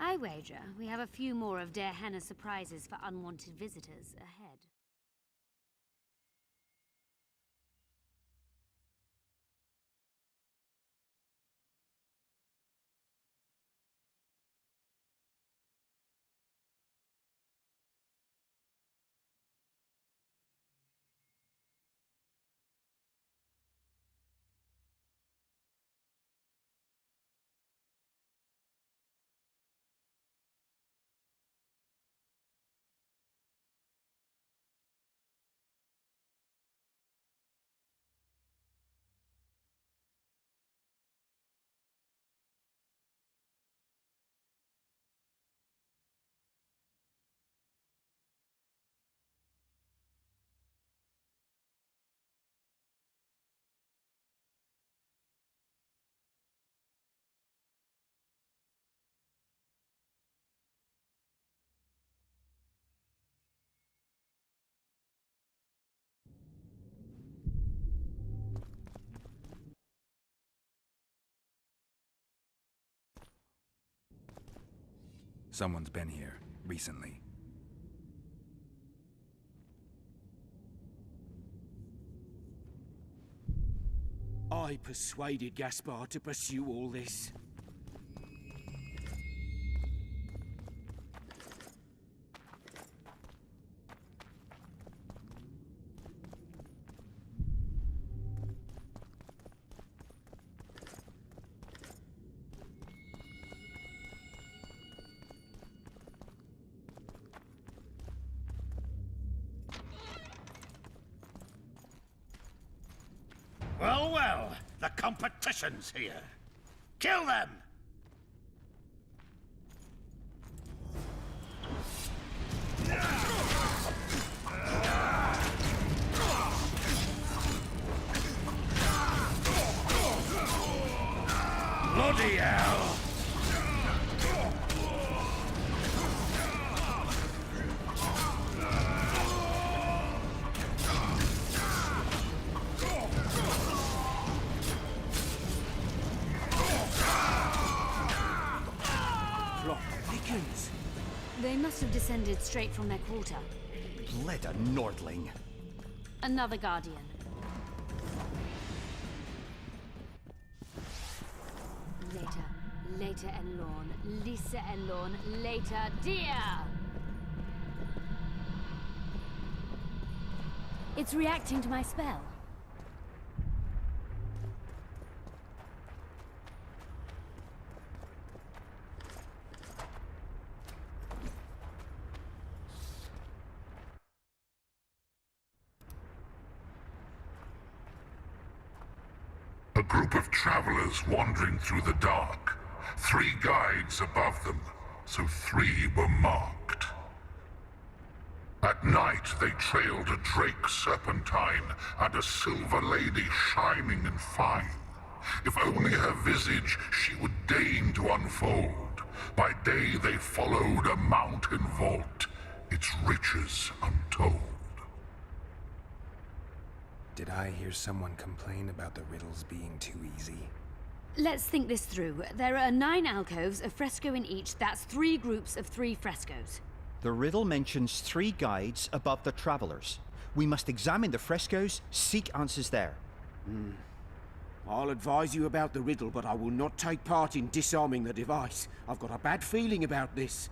I wager we have a few more of Der Henna surprises for unwanted visitors ahead. Someone's been here recently. I persuaded Gaspar to pursue all this. Well, well, the competition's here. Kill them! Bloody hell! They must have descended straight from their quarter. Bleda Nordling. Another Guardian. Later Enlorn, Lisa Enlorn, later dear! It's reacting to my spell. A group of travelers wandering through the dark. 3 guides above them, so 3 were marked. At night they trailed a drake serpentine and a silver lady shining and fine. If only her visage she would deign to unfold. By day they followed a mountain vault, its riches untold. Did I hear someone complain about the riddles being too easy? Let's think this through. There are 9 alcoves, a fresco in each. That's 3 groups of 3 frescoes. The riddle mentions 3 guides above the travelers. We must examine the frescoes, seek answers there. I'll advise you about the riddle, but I will not take part in disarming the device. I've got a bad feeling about this.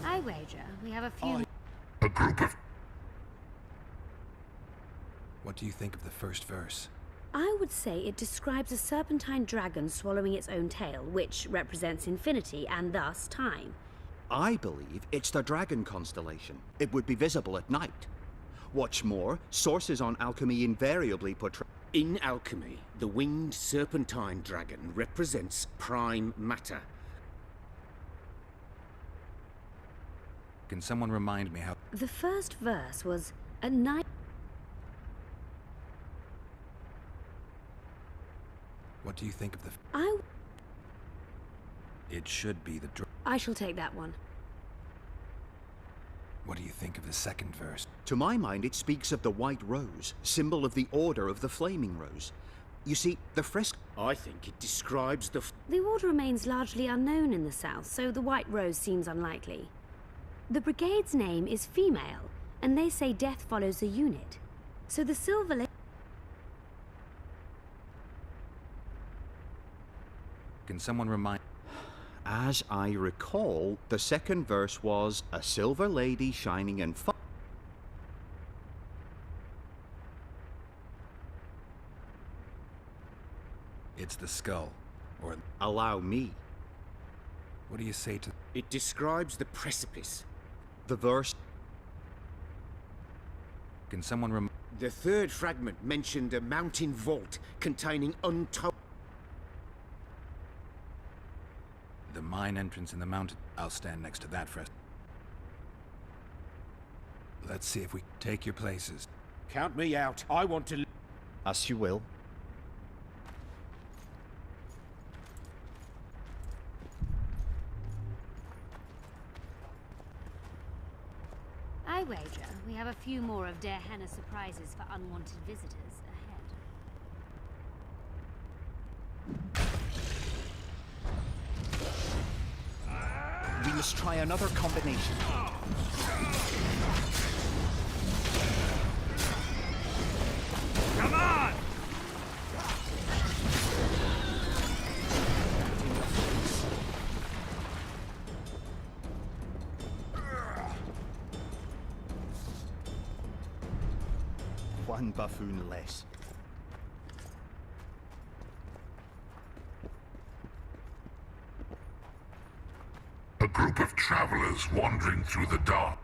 I wager we have a few... A group of... What do you think of the first verse? I would say it describes a serpentine dragon swallowing its own tail, which represents infinity and thus time. I believe it's the Dragon constellation. It would be visible at night. What's more, sources on alchemy invariably portray... In alchemy, the winged serpentine dragon represents prime matter. Can someone remind me how... The first verse was a night... What do you think of the... It should be the... I shall take that one. What do you think of the second verse? To my mind, it speaks of the White Rose, symbol of the Order of the Flaming Rose. You see, the fresco... I think it describes the... The order remains largely unknown in the south, so the White Rose seems unlikely. The brigade's name is female, and they say death follows a unit. So the Silver Lady... Can someone remind... As I recall, the second verse was a silver lady shining in fire. It's the skull. Or Allow me. what do you say to... It describes the precipice. The verse... Can someone The third fragment mentioned a mountain vault containing untold... The mine entrance in the mountain. I'll stand next to that fresco. Let's see if we take your places. Count me out. I want to... As you will. I wager we have a few more of Der Henner's surprises for unwanted visitors ahead. We must try another combination. Come on! One buffoon less. A group of travelers wandering through the dark.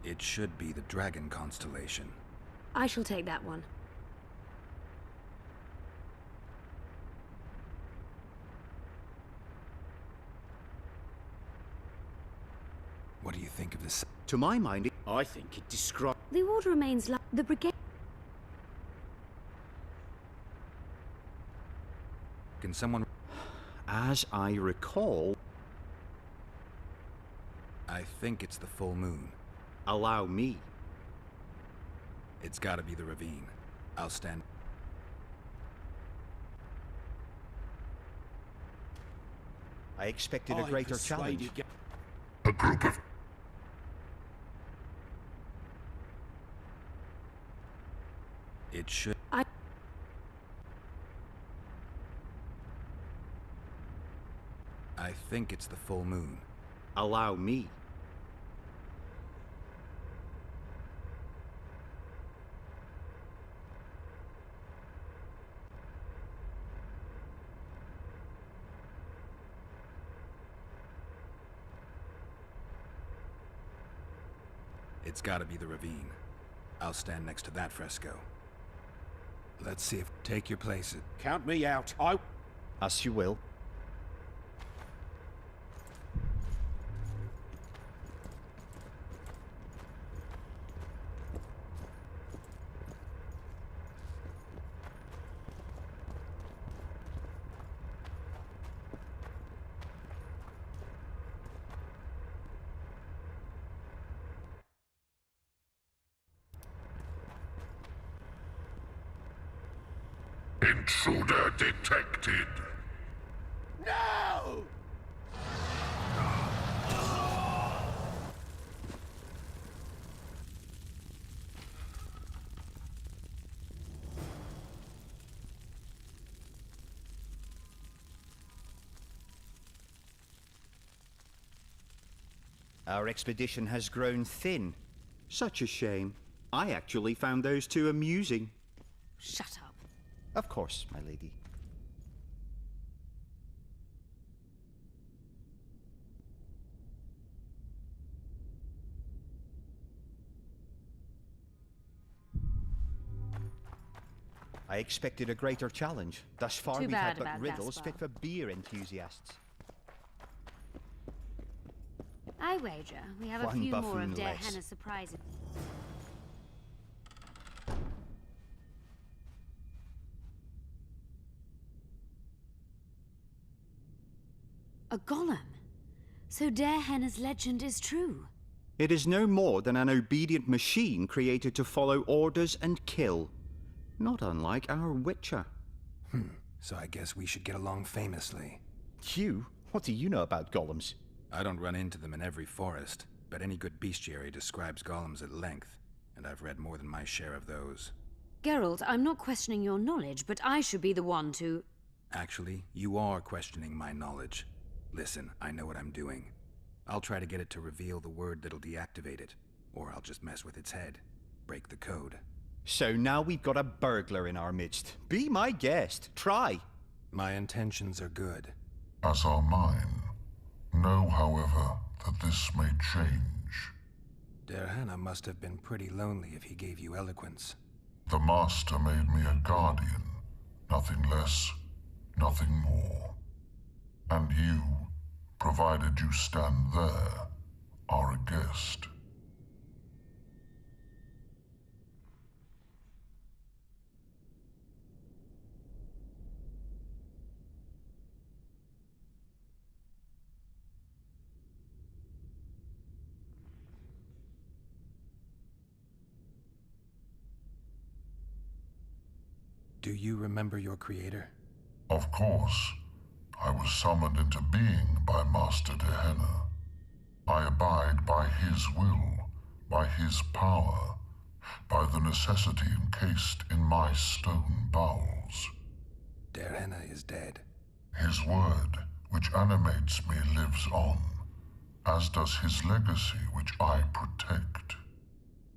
It should be the Dragon Constellation. I shall take that one. What do you think of this? To my mind, it... I think it describes... The order remains the brigade... Can someone... As I recall... I think it's the full moon. Allow me. It's gotta be the ravine. I'll stand... I expected a greater challenge. A group of It should... I think it's the full moon. Allow me. It's gotta be the ravine. I'll stand next to that fresco. Let's see if... Take your places. Count me out. As you will. Intruder detected. No! Our expedition has grown thin. Such a shame. I actually found those two amusing. Shut up. Of course, my lady. I expected a greater challenge. Thus far, Too we've bad had but about riddles Gaspar. fit for beer enthusiasts. I wager we have a One few more buffoon of Der less. Henne's surprises. A golem. So Der Henne's legend is true. It is no more than an obedient machine created to follow orders and kill. Not unlike our Witcher. So I guess we should get along famously. You? What do you know about golems? I don't run into them in every forest, but any good bestiary describes golems at length, and I've read more than my share of those. Geralt, I'm not questioning your knowledge, but I should be the one to... Actually, you are questioning my knowledge. Listen, I know what I'm doing. I'll try to get it to reveal the word that'll deactivate it, or I'll just mess with its head. Break the code. So now we've got a burglar in our midst. Be my guest. Try. My intentions are good. As are mine. Know, however, that this may change. Der Henne must have been pretty lonely if he gave you eloquence. The Master made me a guardian. Nothing less, nothing more. And you, provided you stand there, are a guest. Do you remember your creator? Of course, I was summoned into being by Master De Henne. I abide by his will, by his power, by the necessity encased in my stone bowels. Der Henne is dead. His word, which animates me, lives on, as does his legacy, which I protect.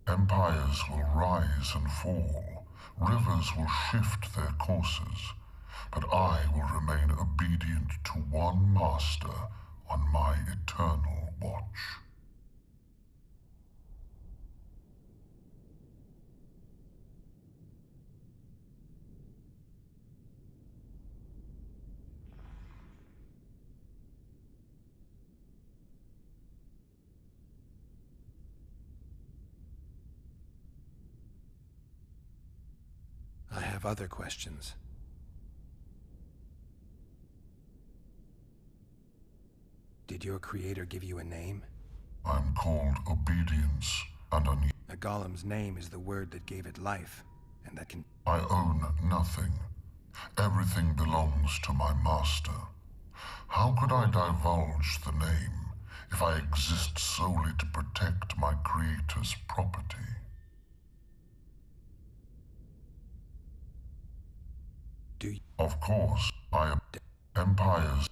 Empires will rise and fall, rivers will shift their courses, but I will remain obedient to one master on my eternal watch. I have other questions. Did your creator give you a name? I'm called Obedience, and A golem's name is the word that gave it life, and that can... I own nothing. Everything belongs to my master. How could I divulge the name if I exist solely to protect my creator's property? Do you... Of course, I am empires.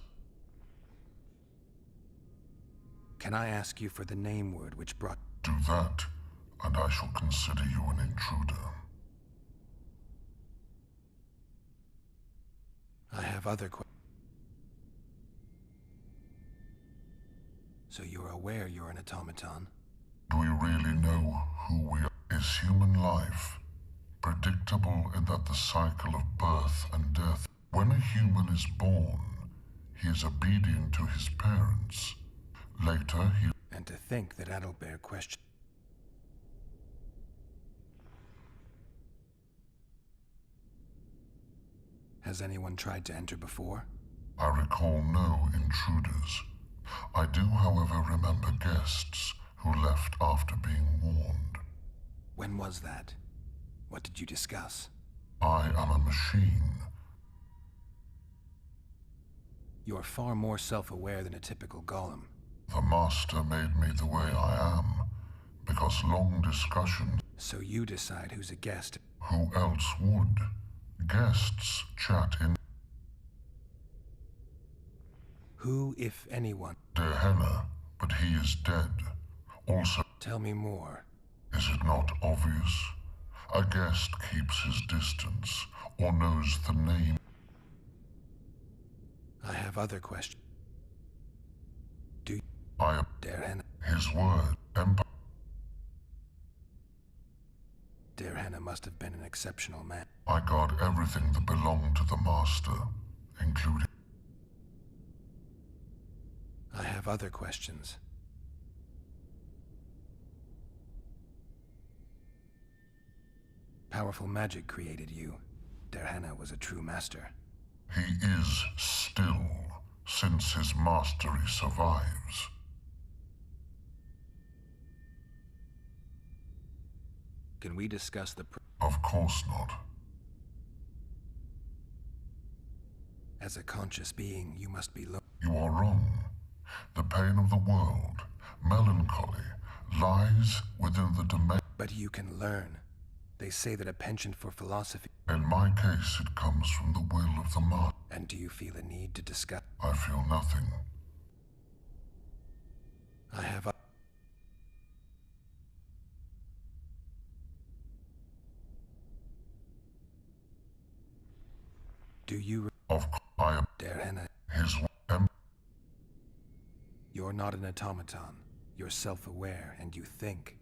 Can I ask you for the name word which brought... Do that, and I shall consider you an intruder. I have other questions. So you're aware you're an automaton? Do we really know who we are? Is human life predictable in that the cycle of birth and death? When a human is born, he is obedient to his parents. Later, he... And to think that Adalbert questioned... Has anyone tried to enter before? I recall no intruders. I do, however, remember guests who left after being warned. When was that? What did you discuss? I am a machine, You're far more self-aware than a typical golem. The Master made me the way I am, because long discussions. So you decide who's a guest. Who else would? Guests chat in Who, if anyone? Dehenna, but he is dead. Also, Tell me more. is it not obvious? A guest keeps his distance, or knows the name. I have other questions. Do you, I am Dehenna? his word. Dehenna must have been an exceptional man. I guard everything that belonged to the Master, including. I have other questions. Powerful magic created you. Dehenna was a true master. He is still, since his mastery survives. Can we discuss the Of course not. As a conscious being, you must be You are wrong. The pain of the world, melancholy, lies within the domain. But you can learn. They say that a penchant for philosophy. In my case, it comes from the will of the Master. And do you feel a need to discuss? I feel nothing. I have a... Do you... Of course, I am Dehenna, his. you're not an automaton. You're self-aware, and you think.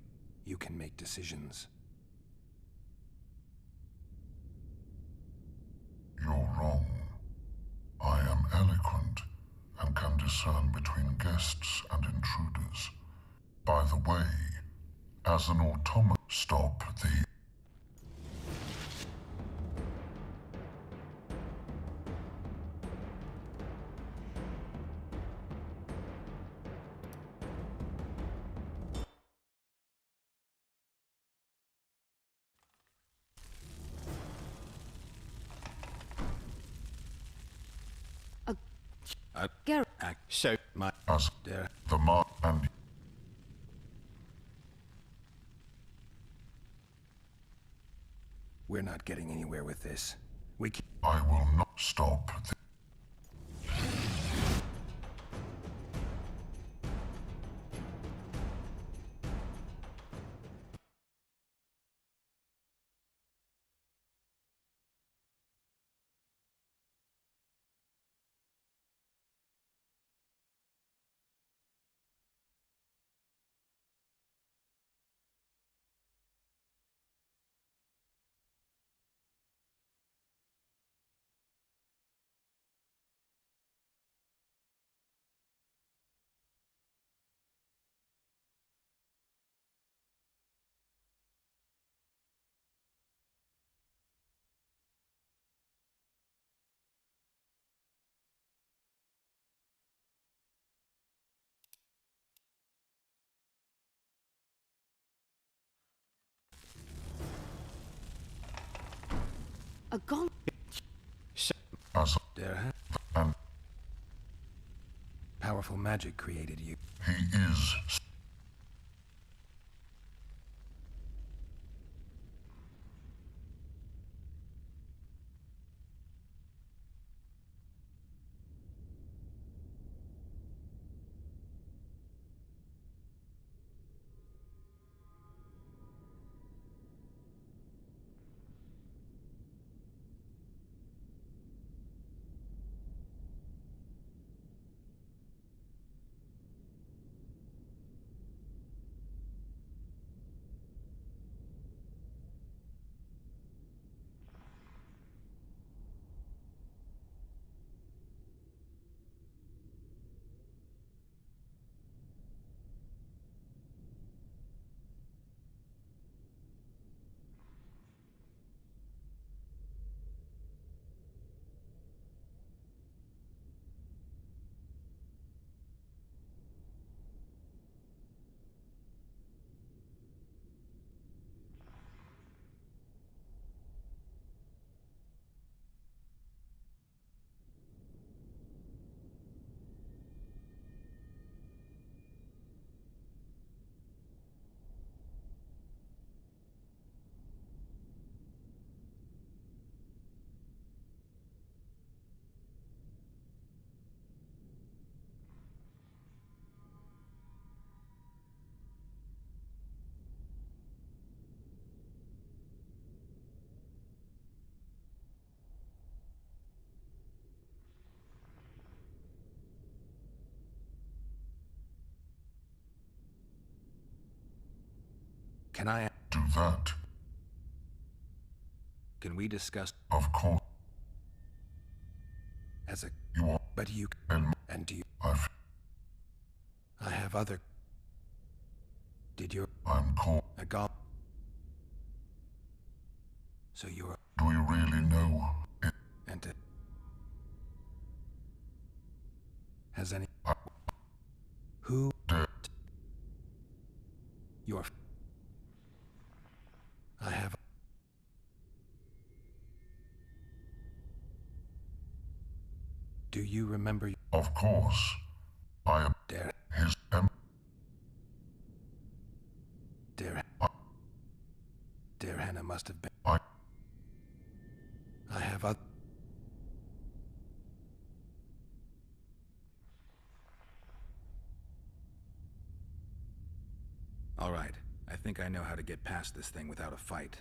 You can make decisions. You're wrong. I am eloquent and can discern between guests and intruders. By the way, as an automaton, stop the... Go. So, my... as There... the mark and We're not getting anywhere with this. We can... I will not stop the... A golem. as There... and Powerful magic created you. he is... Can I... Do that. Can we discuss Of course, as a... you are. But you... And And do you... I've, I have other... Did you... I'm called. A god... So you're... Do you really know it? And to... Has any... I Who... dare. You're... I have... Do you remember... Of course, I am Dare... his Dare... Dare Hannah must have been... I I have other... All right. I think I know how to get past this thing without a fight.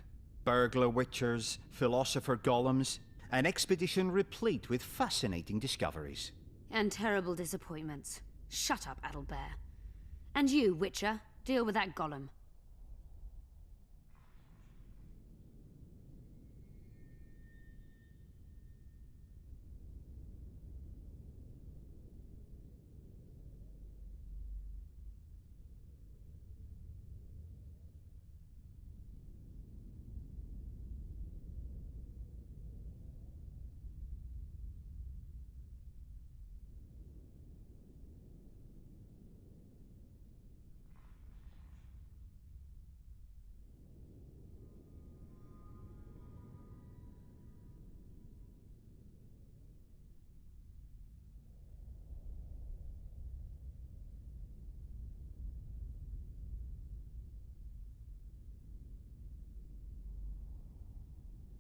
Burglar witchers, philosopher golems, an expedition replete with fascinating discoveries. And terrible disappointments. Shut up, Adelbear. And you, Witcher, deal with that golem.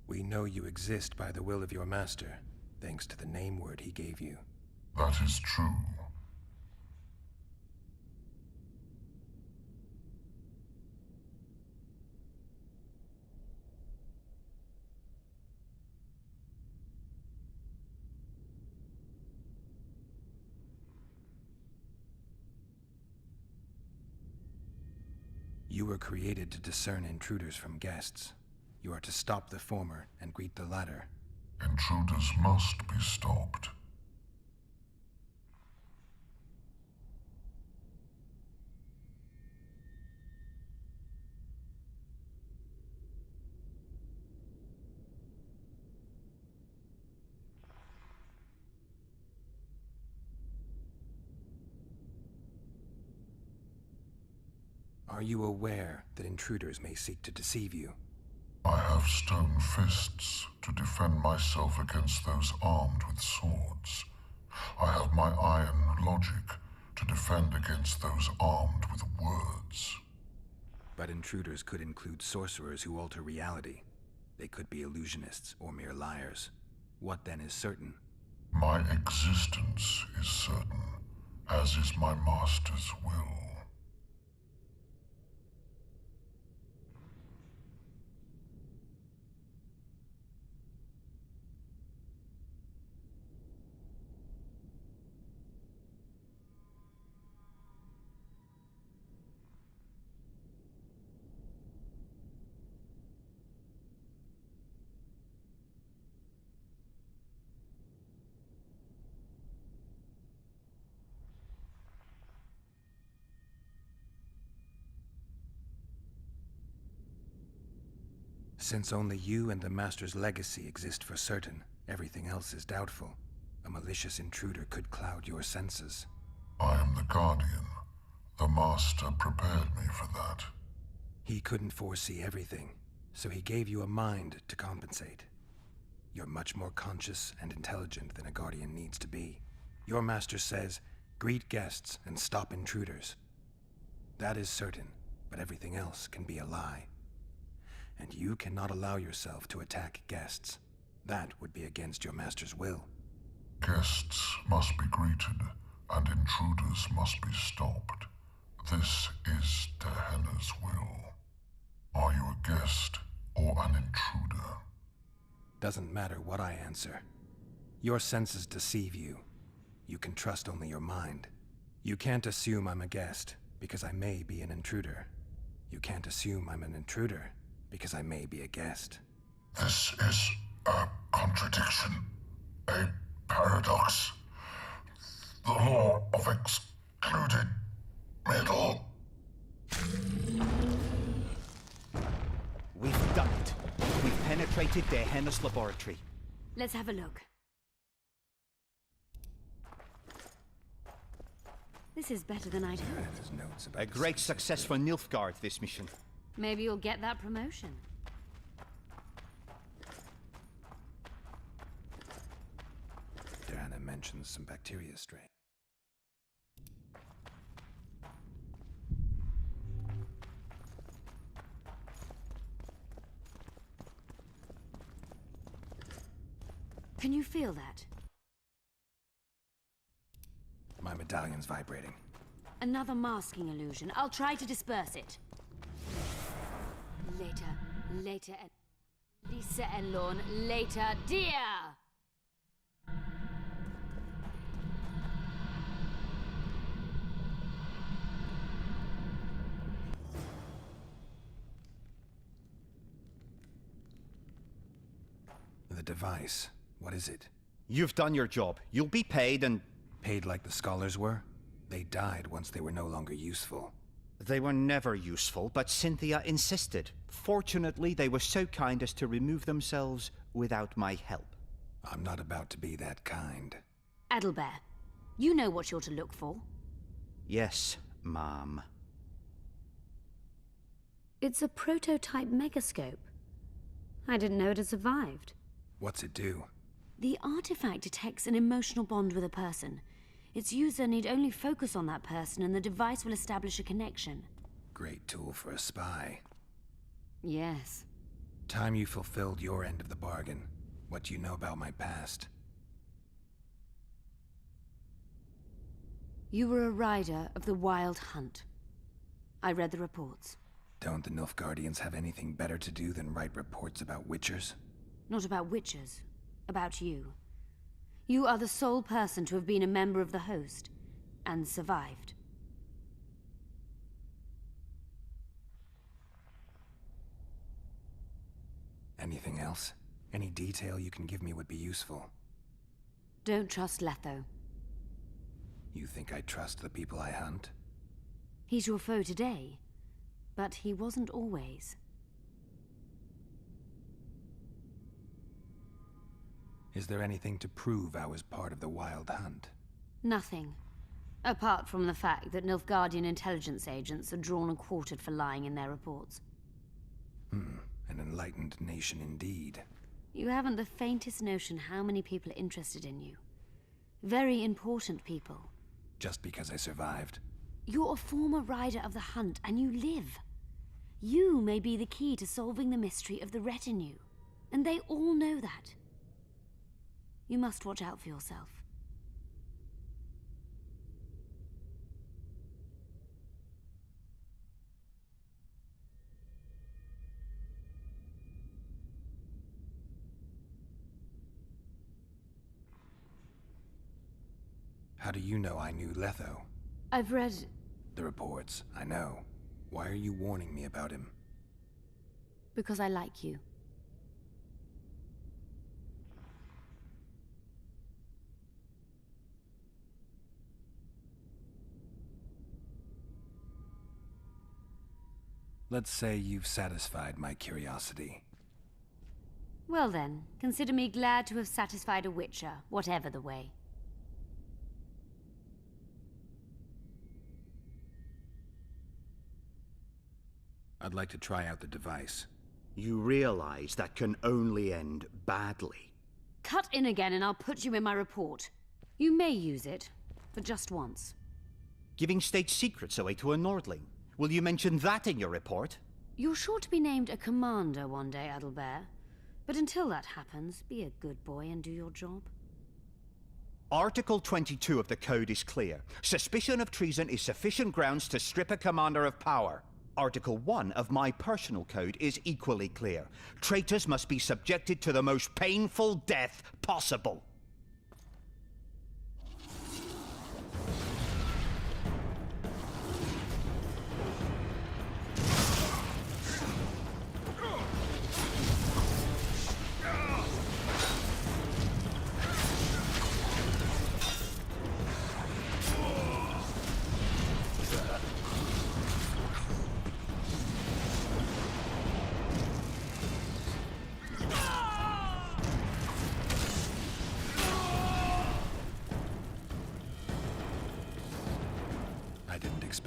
We know you exist by the will of your master, thanks to the name word he gave you. That is true. You were created to discern intruders from guests. You are to stop the former and greet the latter. Intruders must be stopped. Are you aware that intruders may seek to deceive you? I have stone fists to defend myself against those armed with swords. I have my iron logic to defend against those armed with words. But intruders could include sorcerers who alter reality. They could be illusionists or mere liars. What then is certain? My existence is certain, as is my master's will. Since only you and the Master's legacy exist for certain, everything else is doubtful. A malicious intruder could cloud your senses. I am the Guardian. The Master prepared me for that. He couldn't foresee everything, so he gave you a mind to compensate. You're much more conscious and intelligent than a Guardian needs to be. Your Master says, greet guests and stop intruders. That is certain, but everything else can be a lie. And you cannot allow yourself to attack guests. That would be against your Master's will. Guests must be greeted, and intruders must be stopped. This is Dehenna's will. Are you a guest or an intruder? Doesn't matter what I answer. Your senses deceive you. You can trust only your mind. You can't assume I'm a guest, because I may be an intruder. You can't assume I'm an intruder, because I may be a guest. This is a contradiction, a paradox. The law of excluded middle. We've done it. We've penetrated the Hennis laboratory. Let's have a look. This is better than I'd hoped. There's notes about A great success for Nilfgaard, this mission. Maybe you'll get that promotion. Diana mentions some bacteria strain. Can you feel that? My medallion's vibrating. Another masking illusion. I'll try to disperse it. Later, Lisa and Lorne, later, dear! The device. What is it? You've done your job. You'll be paid and... Paid like the scholars were? They died once they were no longer useful. They were never useful, but Cynthia insisted. Fortunately, they were so kind as to remove themselves without my help. I'm not about to be that kind. Adalbert, you know what you're to look for. Yes, Mom. It's a prototype megascope. I didn't know it had survived. What's it do? The artifact detects an emotional bond with a person. Its user need only focus on that person and the device will establish a connection. Great tool for a spy. Yes. Time you fulfilled your end of the bargain. What do you know about my past? You were a rider of the Wild Hunt. I read the reports. Don't the Nilfgaardians have anything better to do than write reports about witchers? Not about witches. About you. You are the sole person to have been a member of the Host, and survived. Anything else? Any detail you can give me would be useful. Don't trust Letho. You think I trust the people I hunt? He's your foe today, but he wasn't always. Is there anything to prove I was part of the Wild Hunt? Nothing. Apart from the fact that Nilfgaardian intelligence agents are drawn and quartered for lying in their reports. An enlightened nation indeed. You haven't the faintest notion how many people are interested in you. Very important people. Just because I survived? You're a former rider of the Hunt, and you live. You may be the key to solving the mystery of the retinue, and they all know that. You must watch out for yourself. How do you know I knew Letho? I've read... The reports, I know. Why are you warning me about him? because I like you. Let's say you've satisfied my curiosity. Well then, consider me glad to have satisfied a Witcher, whatever the way. I'd like to try out the device. You realize that can only end badly. Cut in again and I'll put you in my report. You may use it, but just once. Giving state secrets away to a Nordling. Will you mention that in your report? You're sure to be named a commander one day, Adalbert. But until that happens, be a good boy and do your job. Article 22 of the Code is clear. Suspicion of treason is sufficient grounds to strip a commander of power. Article 1 of my personal code is equally clear. Traitors must be subjected to the most painful death possible.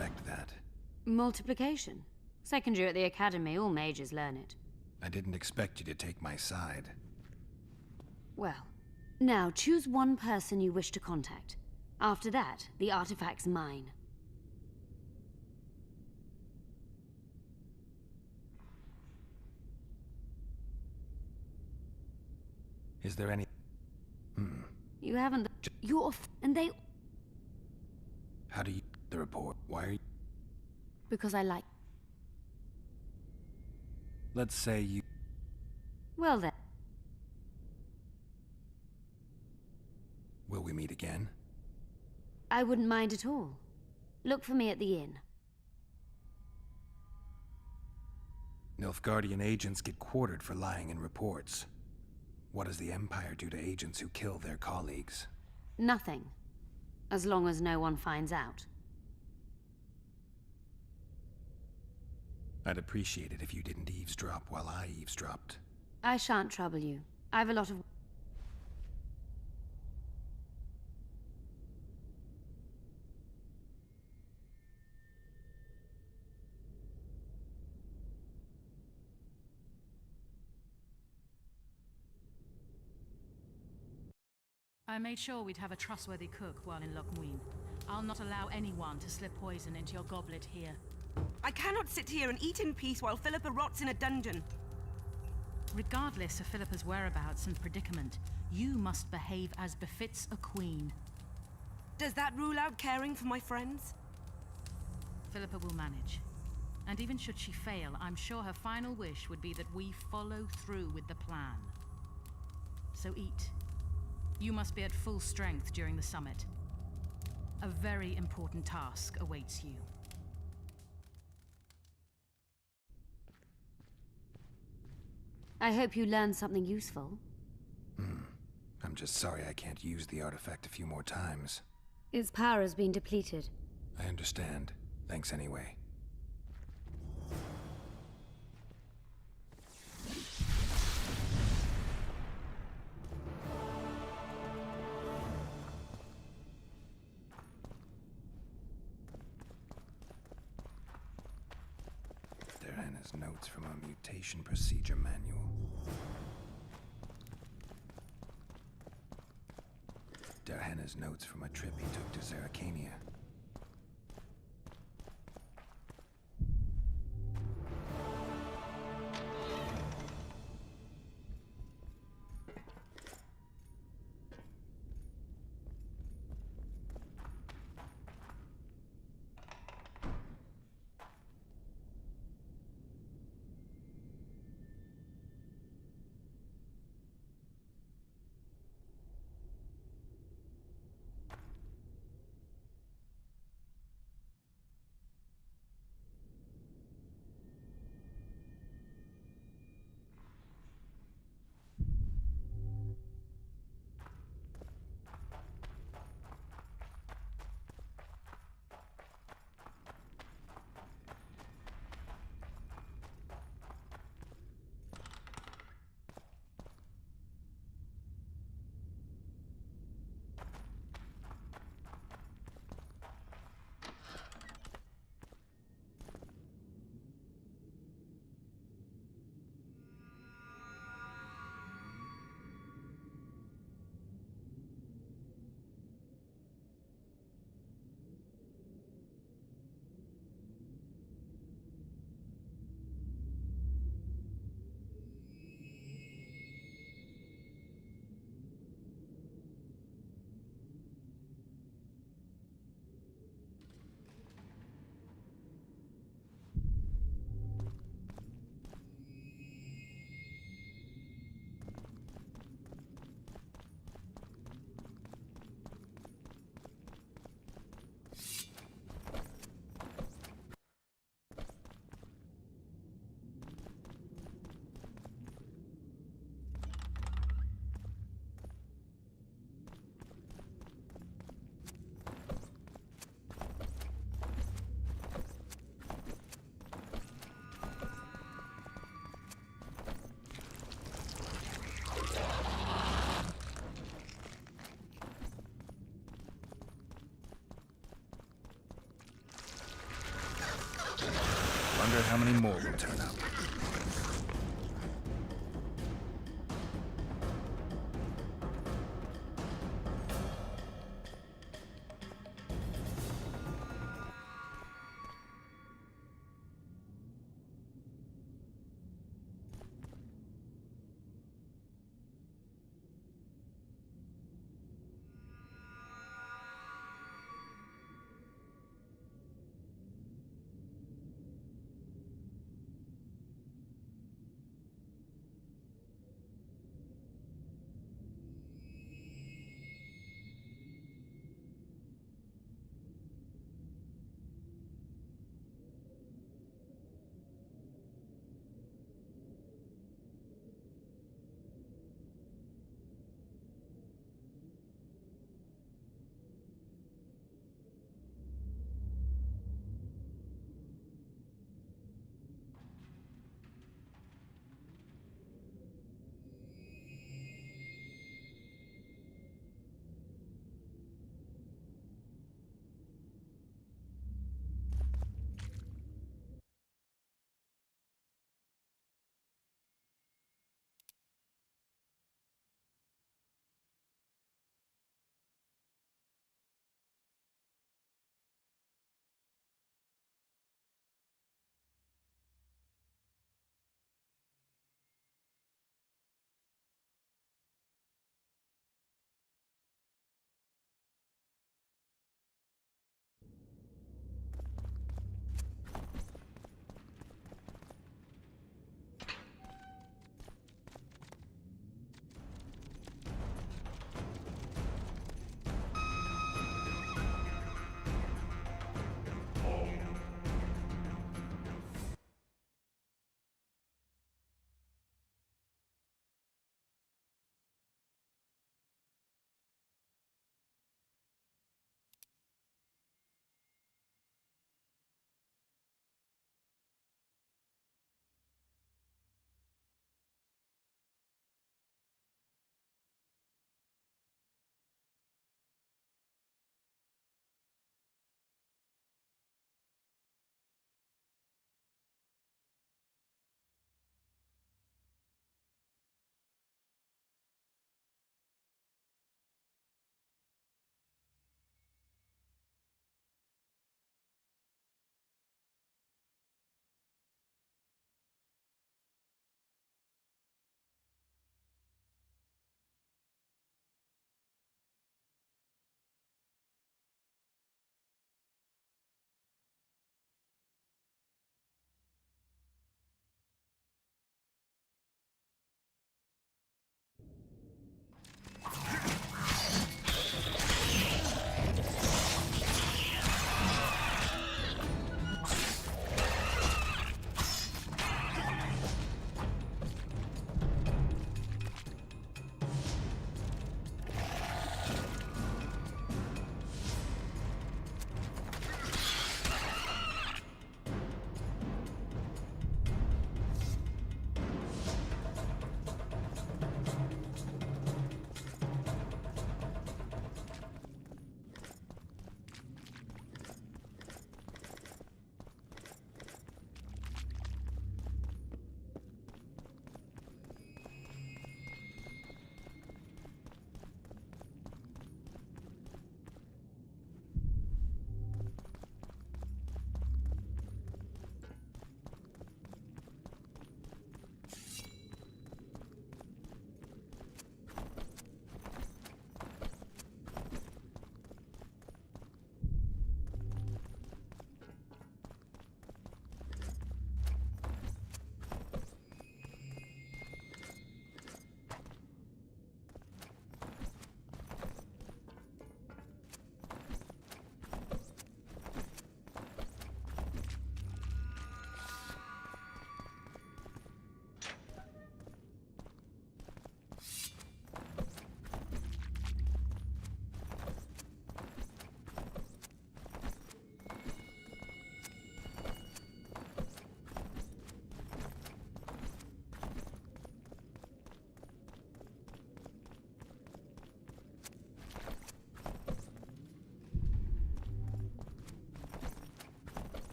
expect that. Multiplication. Second year at the academy, all mages learn it. I didn't expect you to take my side. Well, now choose one person you wish to contact. After that, the artifact's mine. Is there any... You haven't... And they... How do you... The report? Why are you... Because I like... Let's say you... Well then. Will we meet again? I wouldn't mind at all. Look for me at the inn. Nilfgaardian agents get quartered for lying in reports. What does the Empire do to agents who kill their colleagues? Nothing. As long as no one finds out. I'd appreciate it if you didn't eavesdrop while I eavesdropped. I shan't trouble you. I've a lot of... I made sure we'd have a trustworthy cook while in Loch Muin. I'll not allow anyone to slip poison into your goblet here. I cannot sit here and eat in peace while Philippa rots in a dungeon. Regardless of Philippa's whereabouts and predicament, you must behave as befits a queen. Does that rule out caring for my friends? Philippa will manage. And even should she fail, I'm sure her final wish would be that we follow through with the plan. So eat. You must be at full strength during the summit. A very important task awaits you. I hope you learned something useful. I'm just sorry I can't use the artifact a few more times. Its power has been depleted. I understand. Thanks anyway. Diana's notes from a mutation procedure manual. Darhana's notes from a trip he took to Zerrikania. wonder how many more will turn up.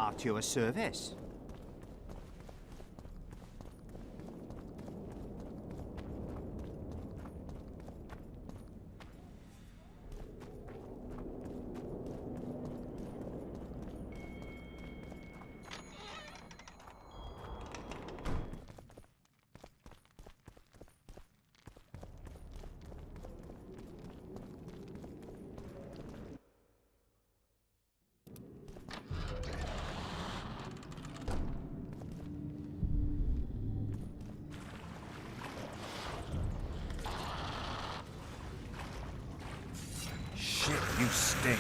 At your service. Shit, you stink.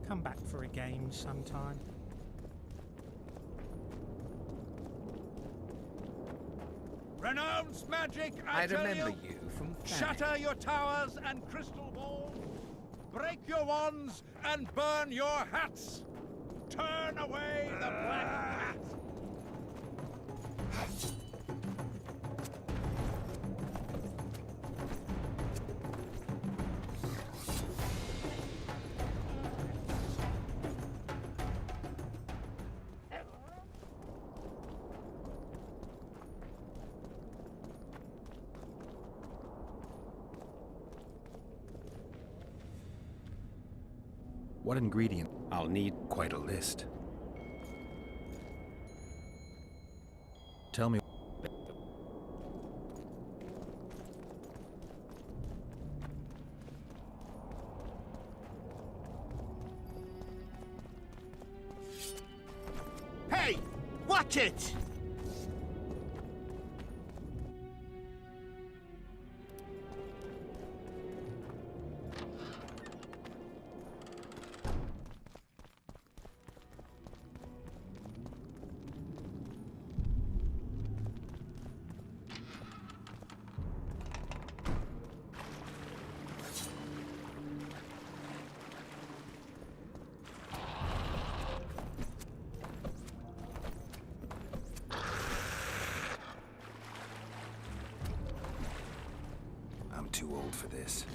Come back for a game sometime. Renounce magic, I remember you from Fanny. Shatter your towers and crystal balls. Break your wands and burn your hats. Turn away the black cat. What ingredient? I'll need quite a list. Tell me. Take it! I'm too old for this.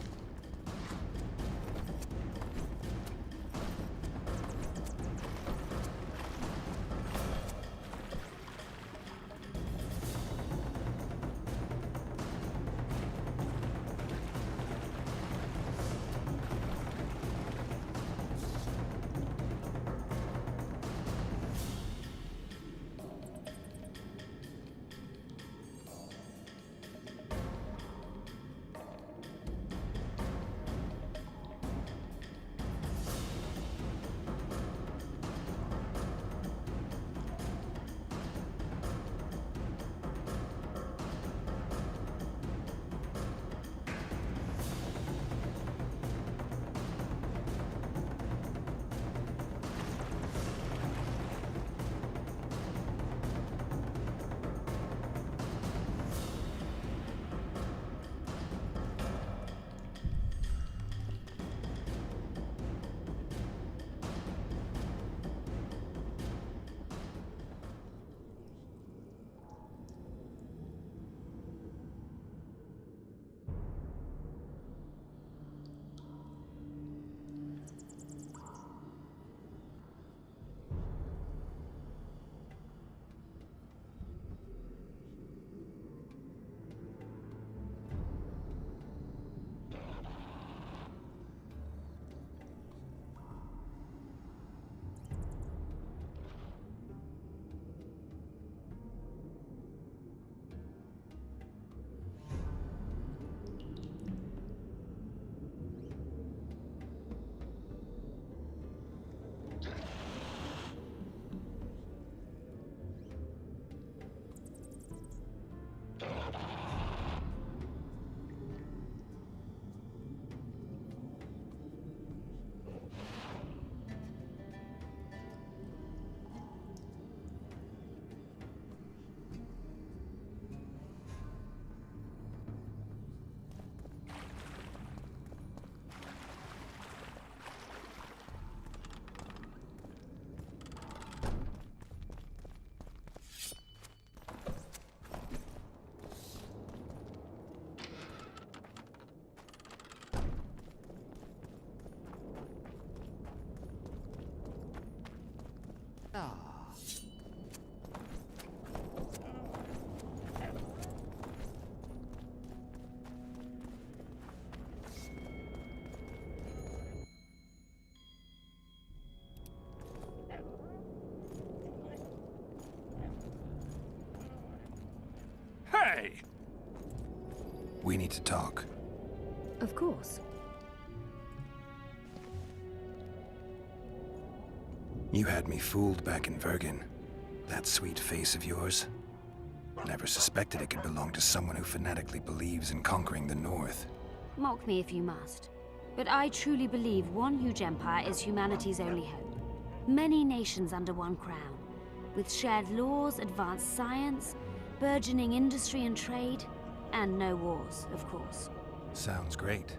Hey! We need to talk. Of course. You had me fooled back in Vergen. That sweet face of yours. Never suspected it could belong to someone who fanatically believes in conquering the North. Mock me if you must. But I truly believe one huge empire is humanity's only hope. Many nations under one crown, with shared laws, advanced science, burgeoning industry and trade, and no wars, of course. Sounds great.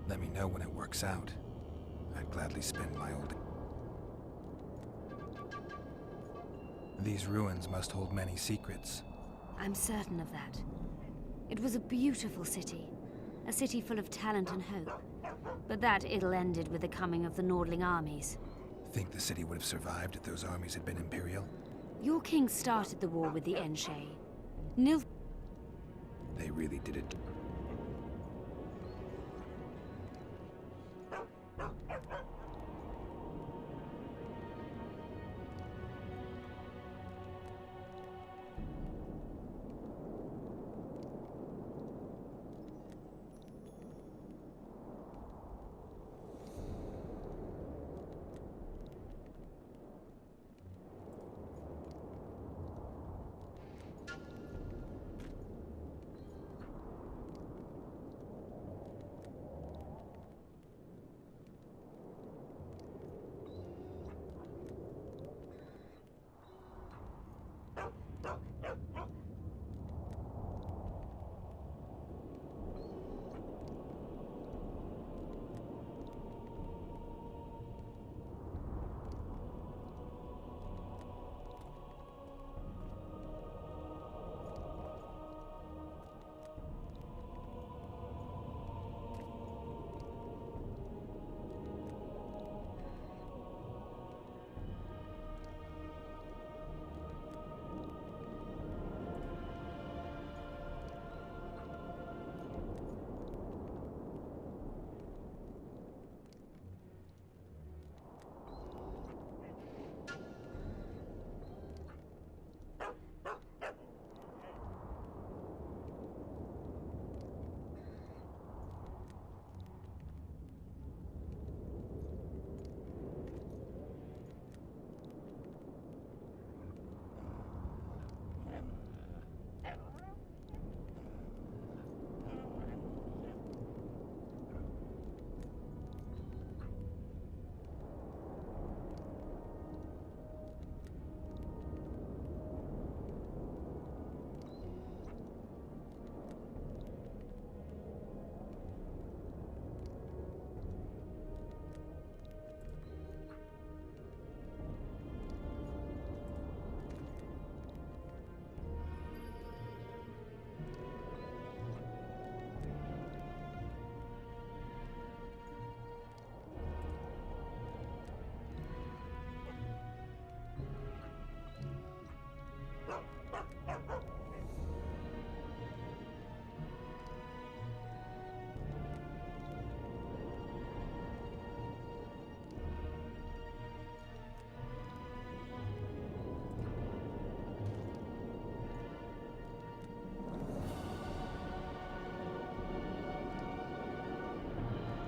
Let me know when it works out. I'd gladly spend my old... These ruins must hold many secrets. I'm certain of that. It was a beautiful city. A city full of talent and hope. But that ill ended with the coming of the Nordling armies. Think the city would have survived if those armies had been Imperial? Your king started the war with the Enshe. Nil... They really did it.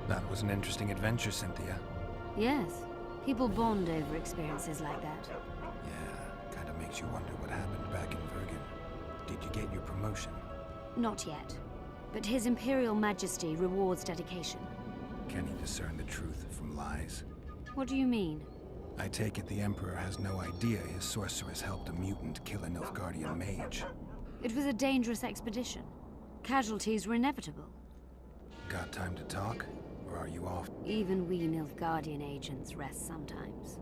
That was an interesting adventure, Cynthia. Yes. People bond over experiences like that. Yeah, kind of makes you wonder what happened back in Vergen. Did you get your promotion? Not yet. But His Imperial Majesty rewards dedication. Can he discern the truth from lies? What do you mean? I take it the Emperor has no idea his sorceress helped a mutant kill a Nilfgaardian mage. It was a dangerous expedition. Casualties were inevitable. Got time to talk? Or are you off? Even we Nilfgaardian agents rest sometimes.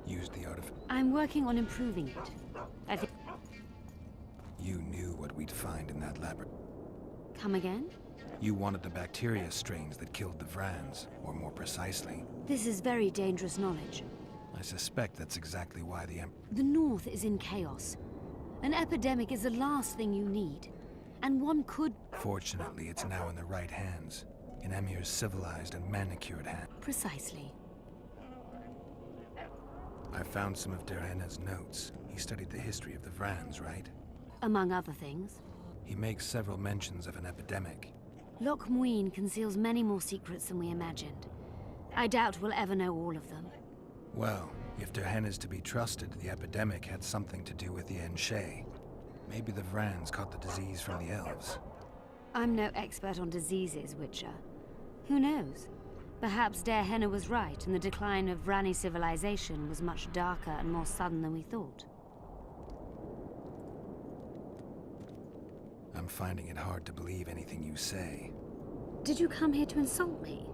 Use the artifact. I'm working on improving it. I think... You knew what we'd find in that laboratory. Come again? You wanted the bacteria strains that killed the Vrans, or more precisely. This is very dangerous knowledge. I suspect that's exactly why the The North is in chaos. An epidemic is the last thing you need. And one could... Fortunately, it's now in the right hands. In Emir's civilized and manicured hands. Precisely. I found some of Derhenna's notes. He studied the history of the Vrans, right? Among other things. He makes several mentions of an epidemic. Loch Muin conceals many more secrets than we imagined. I doubt we'll ever know all of them. Well, if Derhenna's to be trusted, the epidemic had something to do with the Aen Shay. Maybe the Vrans caught the disease from the elves. I'm no expert on diseases, Witcher. Who knows? Perhaps Derhenna was right, and the decline of Vrani civilization was much darker and more sudden than we thought. I'm finding it hard to believe anything you say. Did you come here to insult me?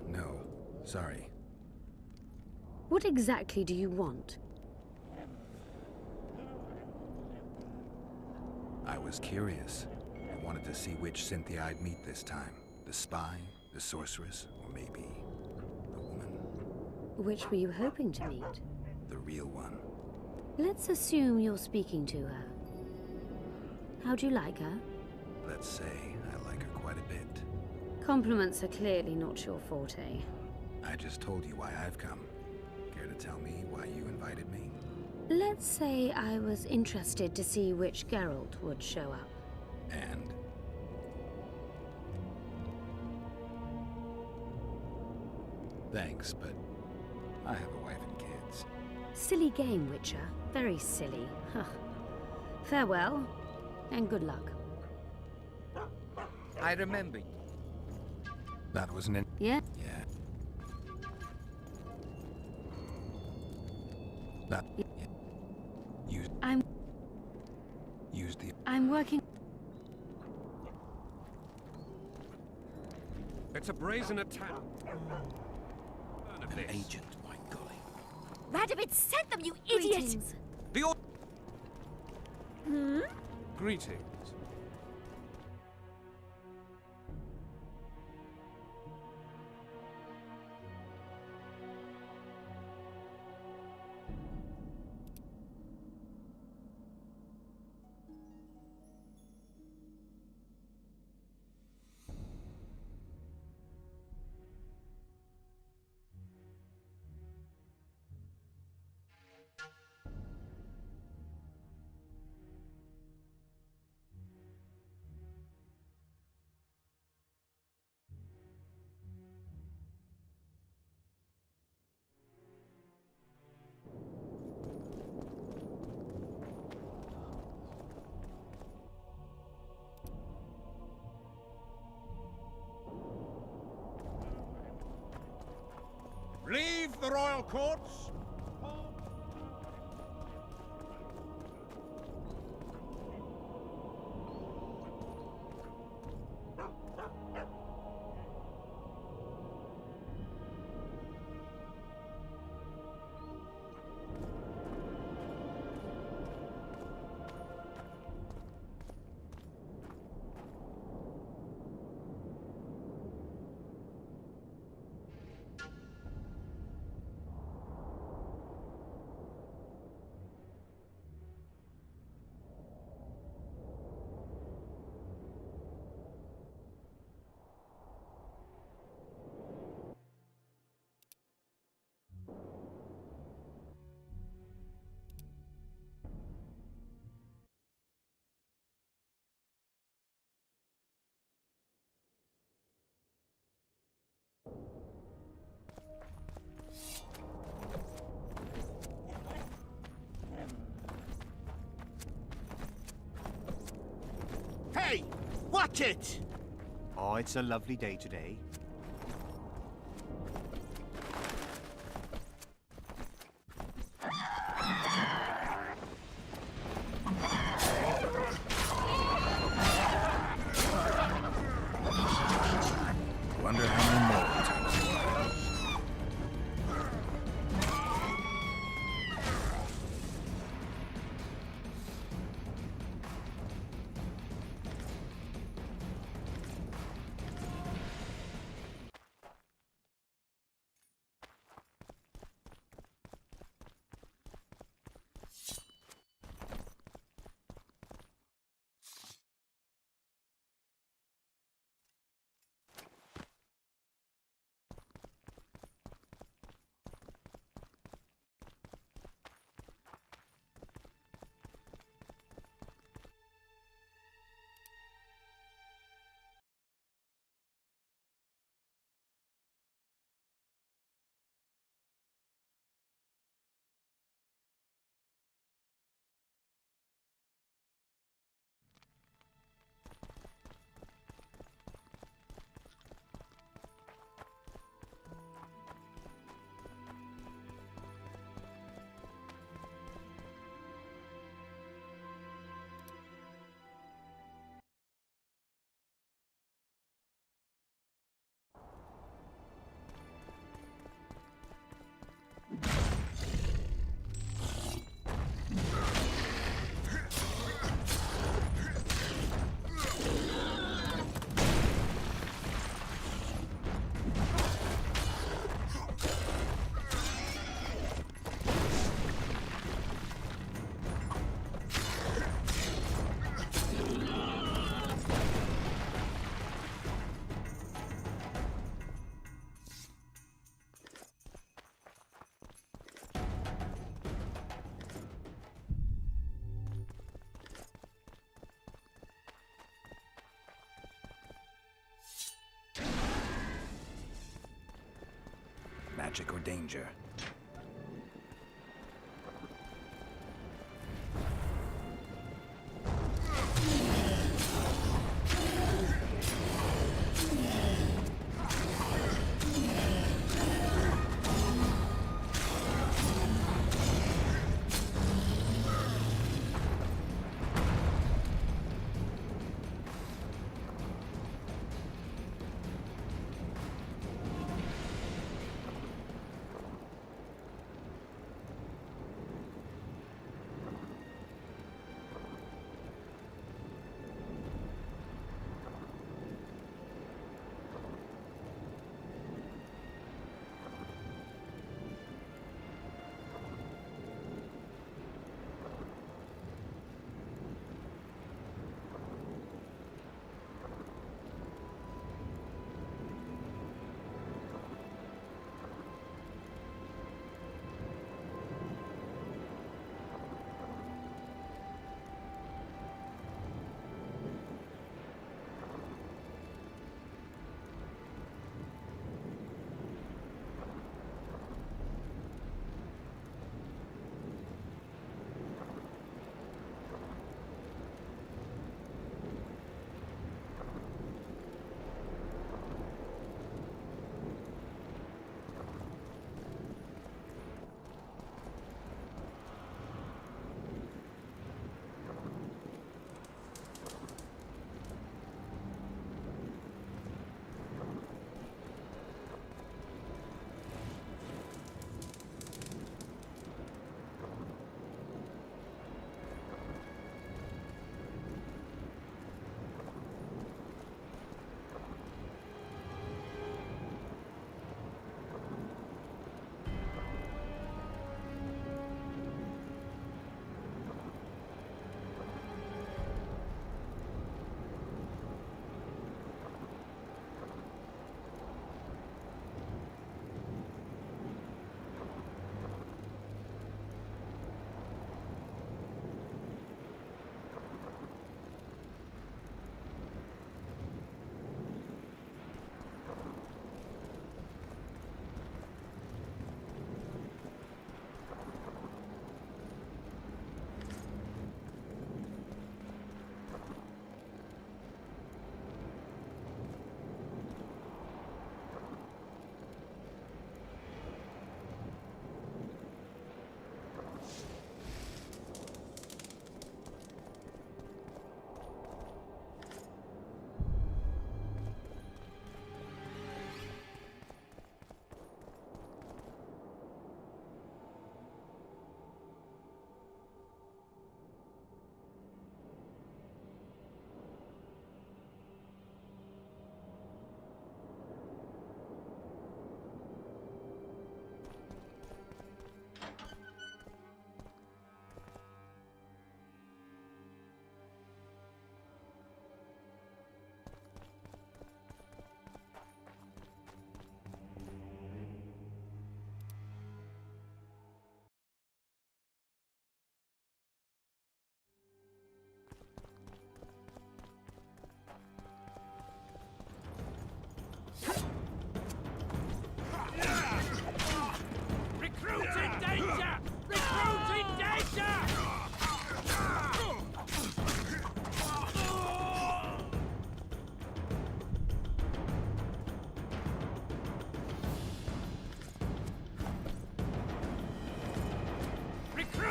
No. Sorry. What exactly do you want? I was curious. I wanted to see which Cynthia I'd meet this time. The spy, the sorceress, or maybe the woman. Which were you hoping to meet? The real one. Let's assume you're speaking to her. How'd you like her? Let's say I like her quite a bit. Compliments are clearly not your forte. I just told you why I've come. Care to tell me why you invited me? Let's say I was interested to see which Geralt would show up. And? Thanks, but I have a wife and kids. Silly game, Witcher. Very silly. Huh. Farewell, and good luck. I remember you. That was an Yeah? Yeah. That... Yeah. Use the... I'm working... It's a brazen attack. An agent, my golly. Radovid sent them, you idiot! Greetings. The Hmm? Greetings. Leave the royal courts. Ratchet! Oh, it's a lovely day today. Wonder how many more it takes. Magic or danger?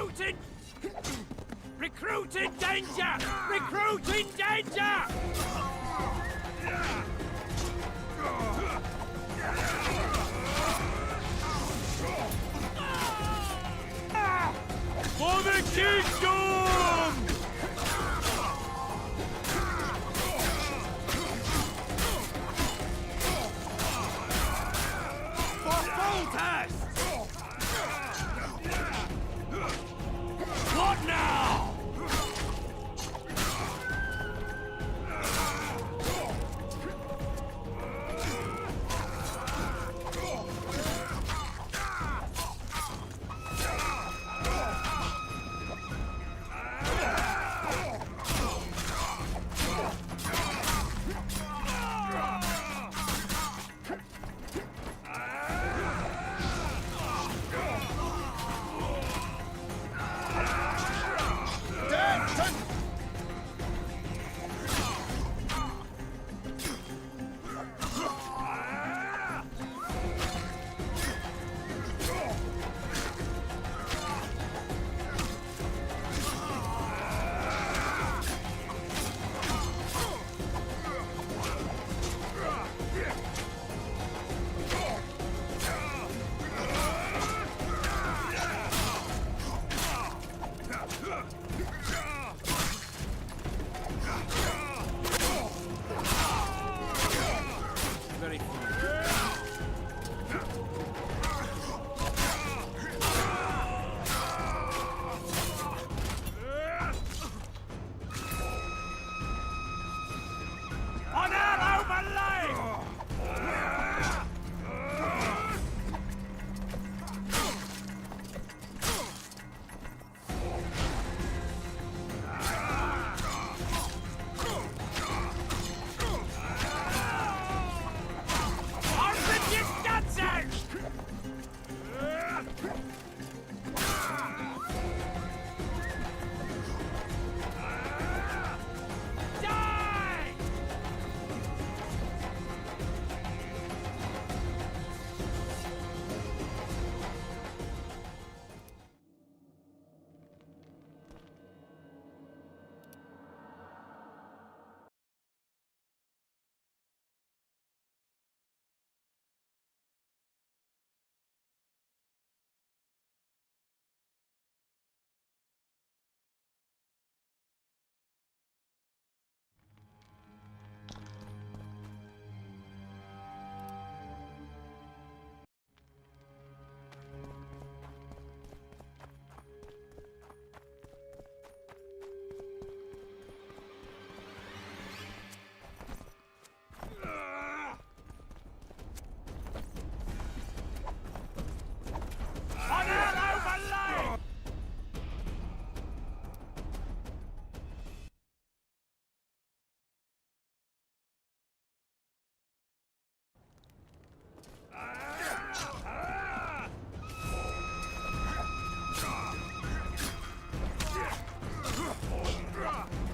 Recruiting! Recruit in danger! Recruit in danger! For the kingdom! For Foltest! What now?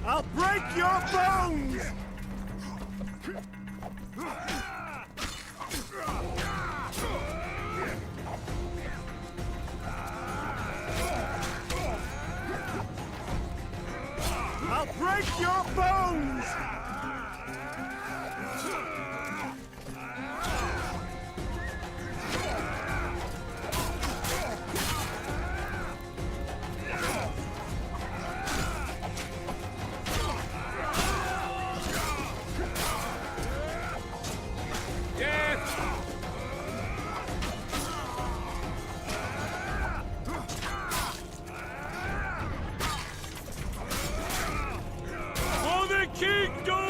I'll break your bones! I'll break your bones! For the kingdom!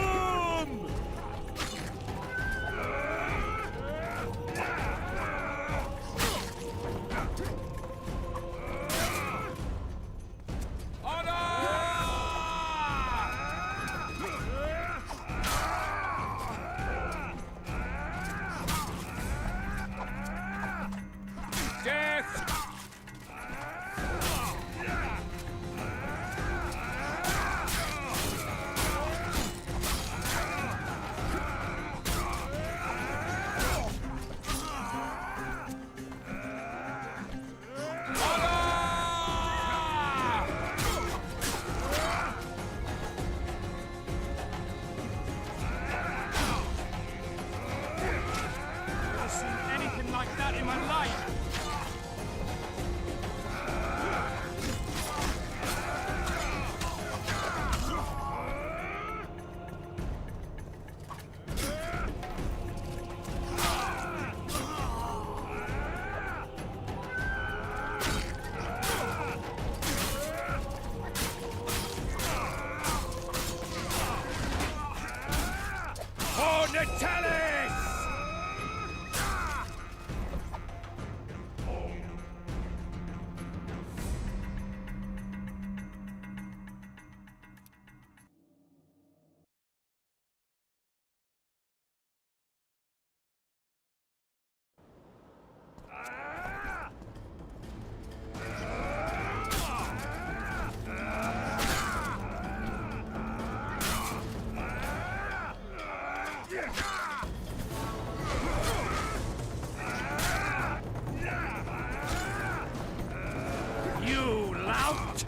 out!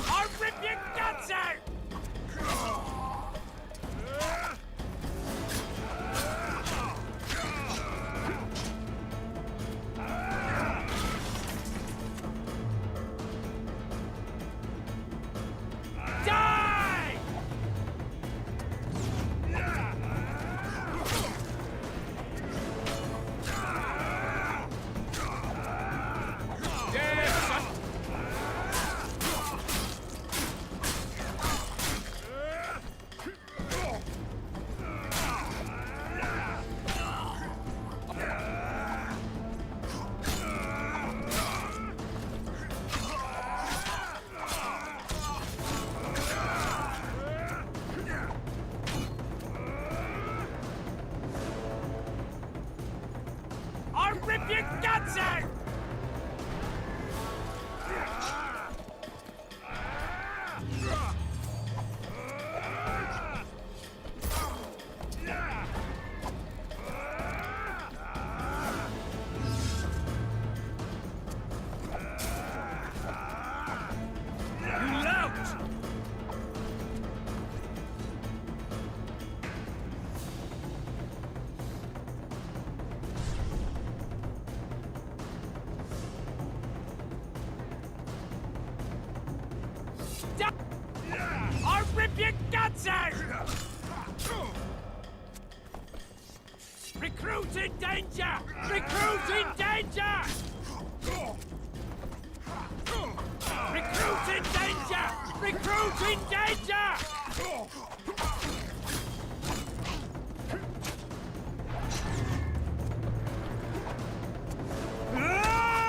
I'll rip your guts out! Die! Yes, son. I'll rip your guts out! You lout! I'll rip your guts out! Recruit in danger! Recruit in danger! Recruit in danger! Recruit in danger! Ah!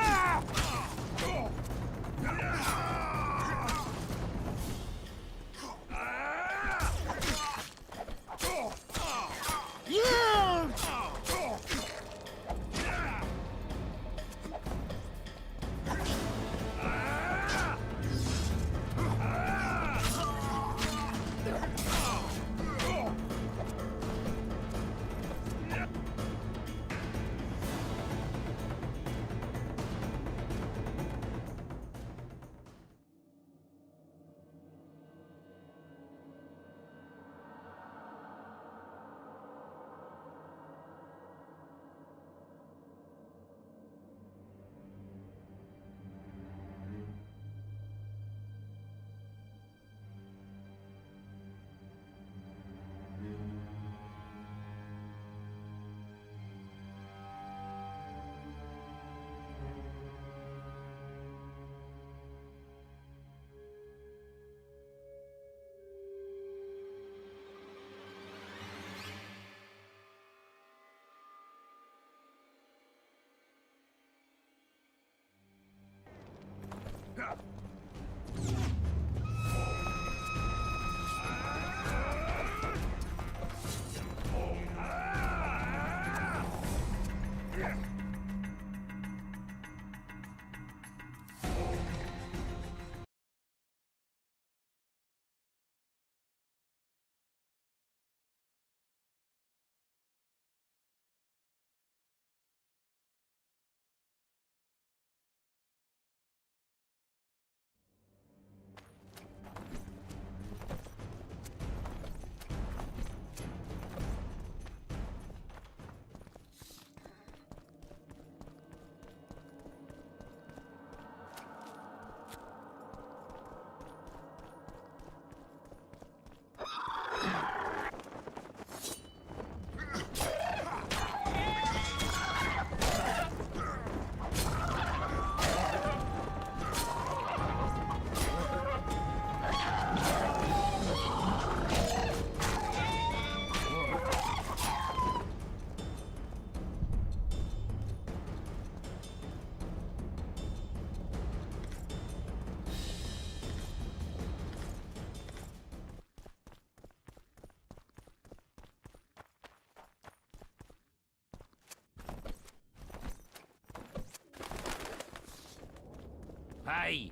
Hey!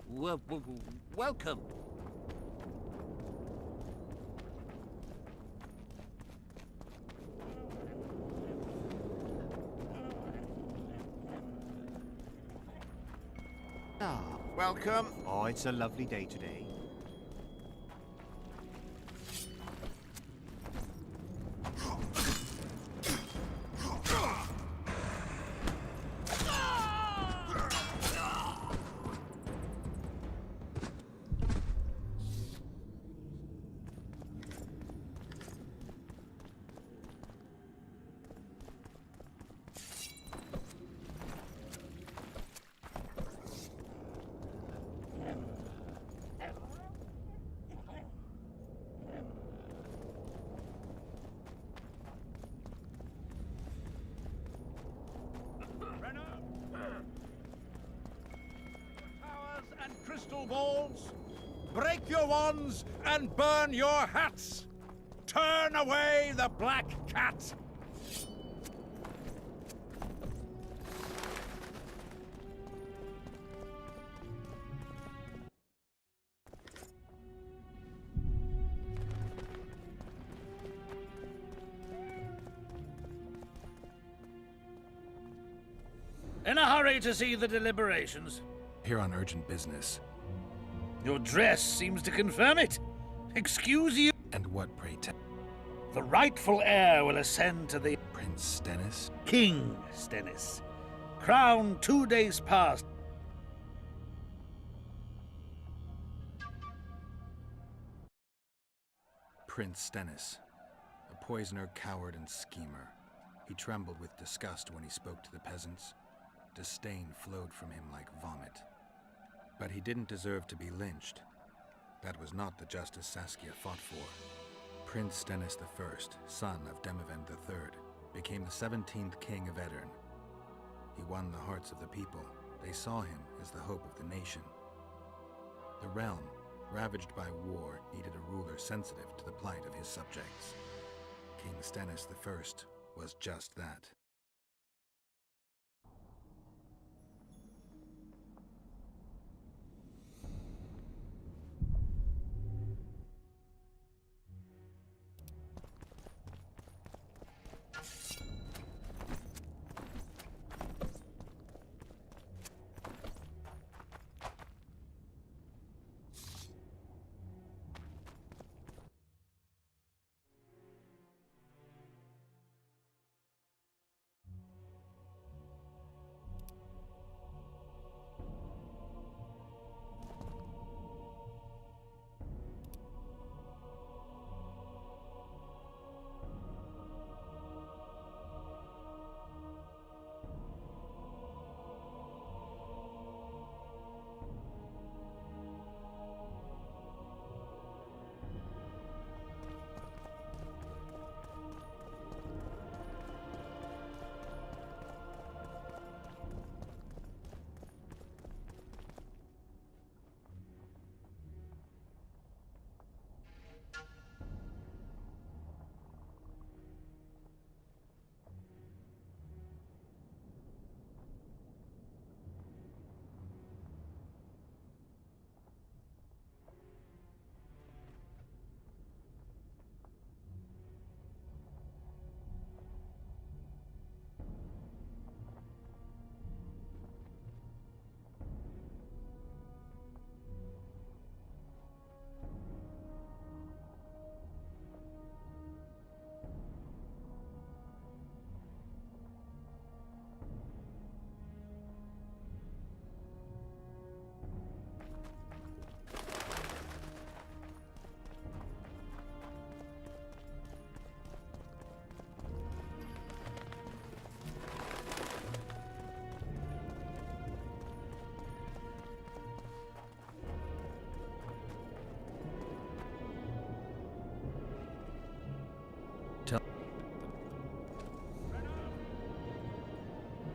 Welcome. Welcome. Oh, it's a lovely day today. Towers and crystal balls, break your wands and burn your hats. Turn away the black cat. In a hurry to see the deliberations? Here on urgent business. Your dress seems to confirm it. Excuse you. And what, pray tell? The rightful heir will ascend to the... Prince Stennis? King Stennis. Crowned 2 days past. Prince Stennis. A poisoner, coward, and schemer. He trembled with disgust when he spoke to the peasants. Disdain flowed from him like vomit. But he didn't deserve to be lynched. That was not the justice Saskia fought for. Prince Stennis I, son of Demavend III, became the 17th king of Aedirn. He won the hearts of the people. They saw him as the hope of the nation. The realm, ravaged by war, needed a ruler sensitive to the plight of his subjects. King Stennis I was just that.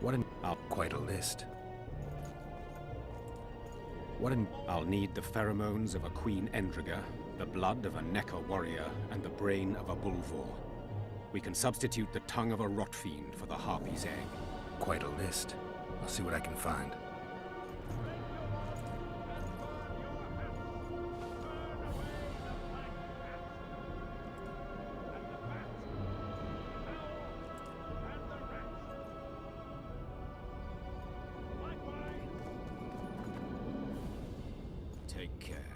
What an... quite a list. What an... I'll need the pheromones of a Queen Endriga, the blood of a Necker warrior, and the brain of a Bulvor. We can substitute the tongue of a rot fiend for the Harpy's egg. Quite a list. I'll see what I can find. take care.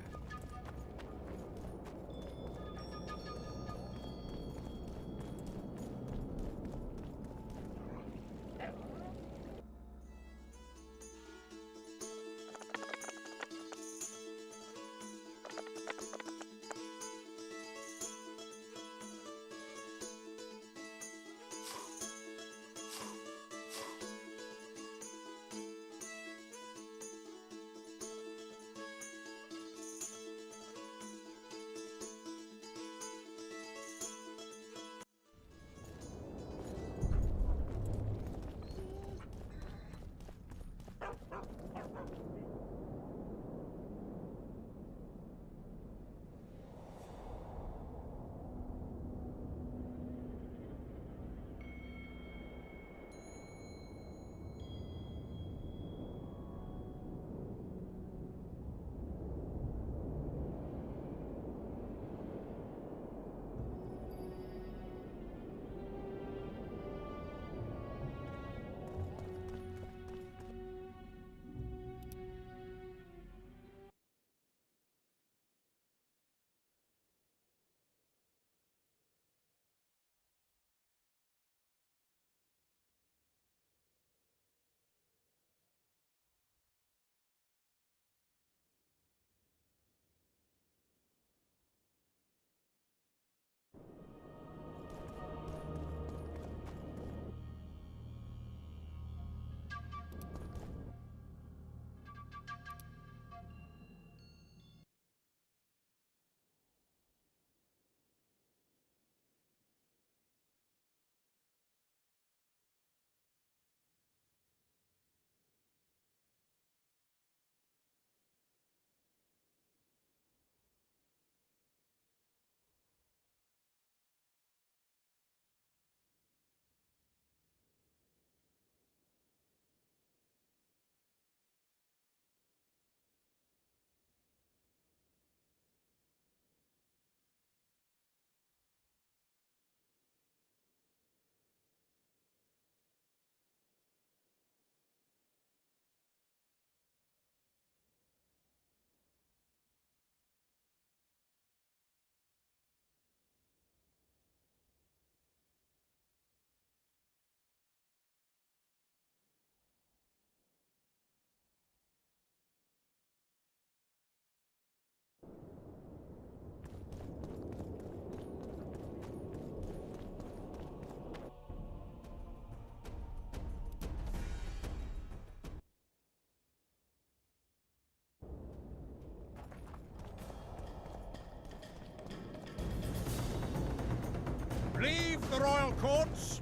Leave the royal courts.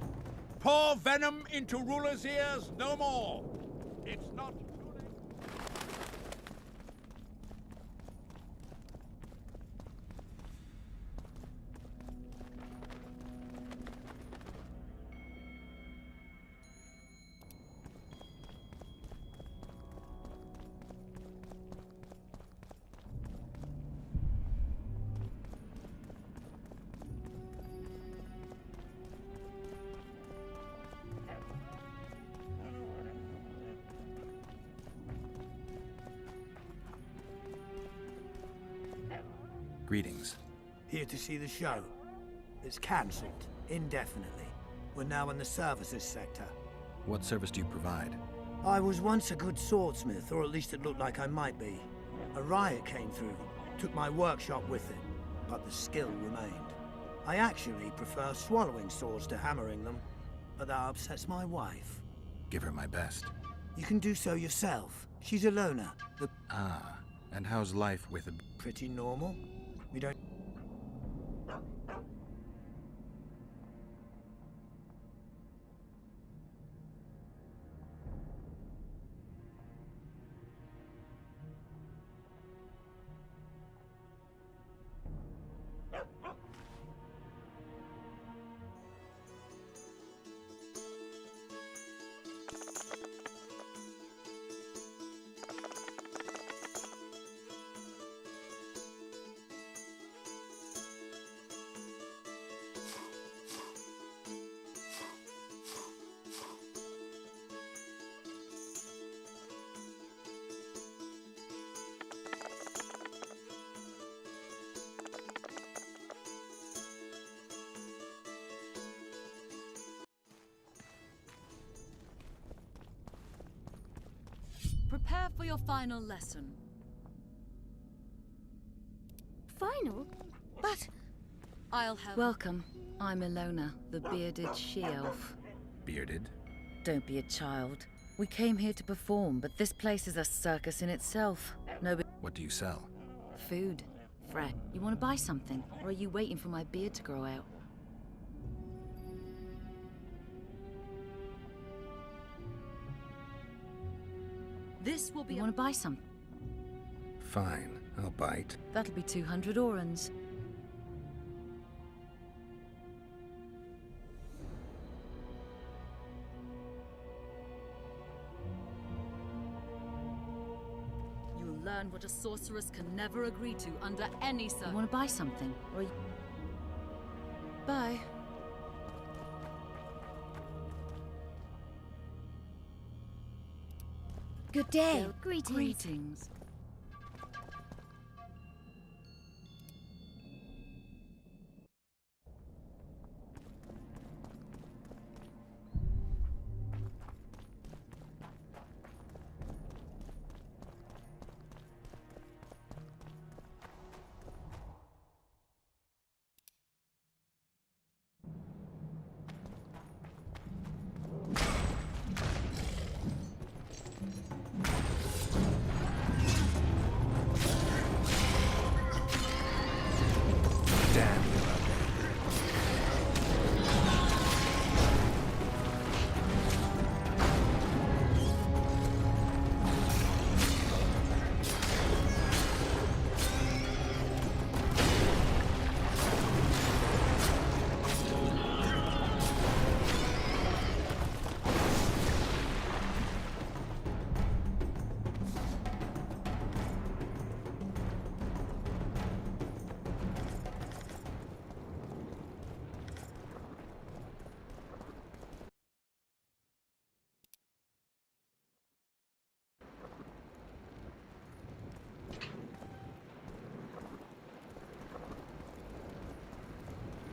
Pour venom into rulers' ears no more. It's not too late. Greetings. Here to see the show. It's cancelled, indefinitely. We're now in the services sector. What service do you provide? I was once a good swordsmith, or at least it looked like I might be. A riot came through, took my workshop with it, but the skill remained. I actually prefer swallowing swords to hammering them, but that upsets my wife. Give her my best. You can do so yourself. She's a loner. Ah, and how's life with a... Pretty normal. We don't... Prepare for your final lesson. Final? But... I'll help. Welcome. I'm Ilona, the bearded she-elf. Bearded? Don't be a child. We came here to perform, but this place is a circus in itself. Nobody... What do you sell? Food. Fresh. You want to buy something? Or are you waiting for my beard to grow out? This will be... You want to buy something? Fine, I'll bite. That'll be 200 orans. You'll learn what a sorceress can never agree to under any circumstance. You want to buy something? Or you... Bye. Good day. Greetings. Greetings.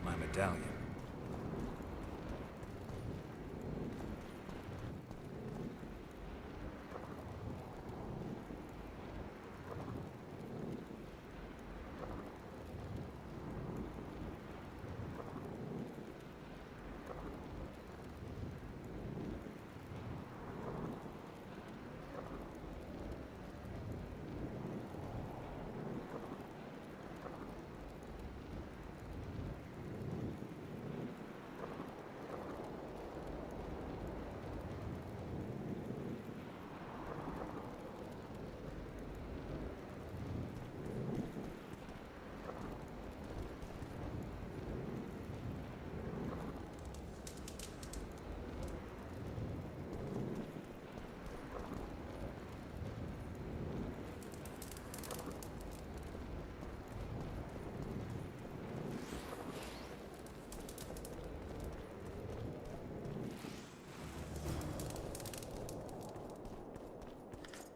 My medallion.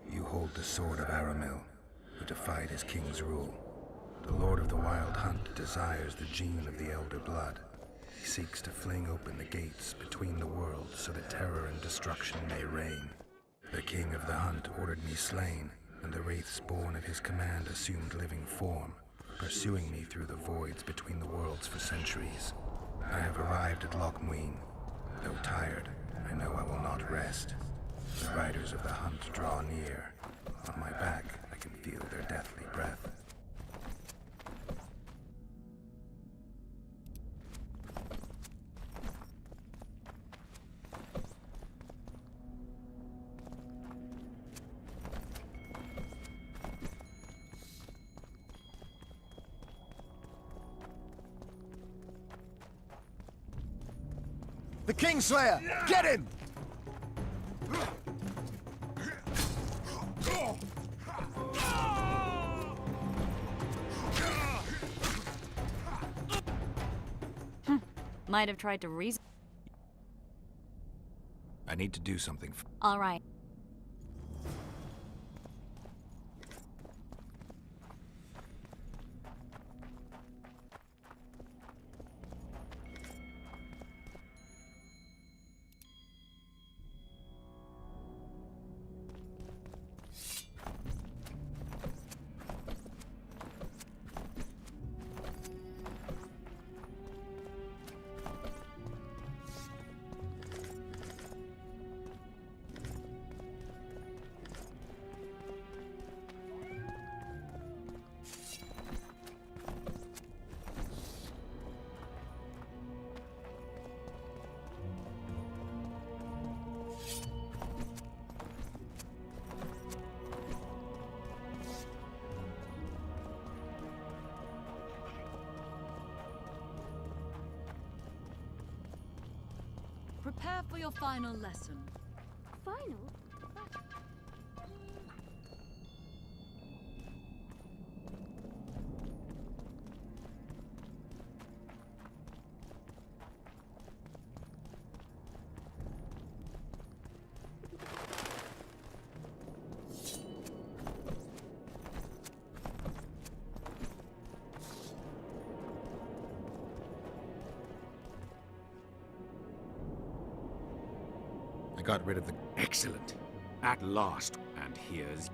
You hold the sword of Aramil, who defied his king's rule. The Lord of the Wild Hunt desires the gene of the Elder Blood. He seeks to fling open the gates between the worlds so that terror and destruction may reign. The King of the Hunt ordered me slain, and the wraiths born at his command assumed living form, pursuing me through the voids between the worlds for centuries. I have arrived at Loch Muin. Though tired, I know I will not rest. The riders of the hunt draw near. On my back, I can feel their deathly breath. The Kingslayer! Get him! Might have tried to reason. I need to do something. All right. Prepare for your final lesson. Final? I got rid of the... Excellent. At last. And here's...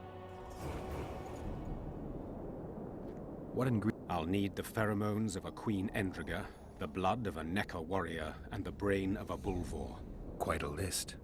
What ingredient? I'll need the pheromones of a Queen Endriga, the blood of a Necker warrior, and the brain of a Bulvor. Quite a list.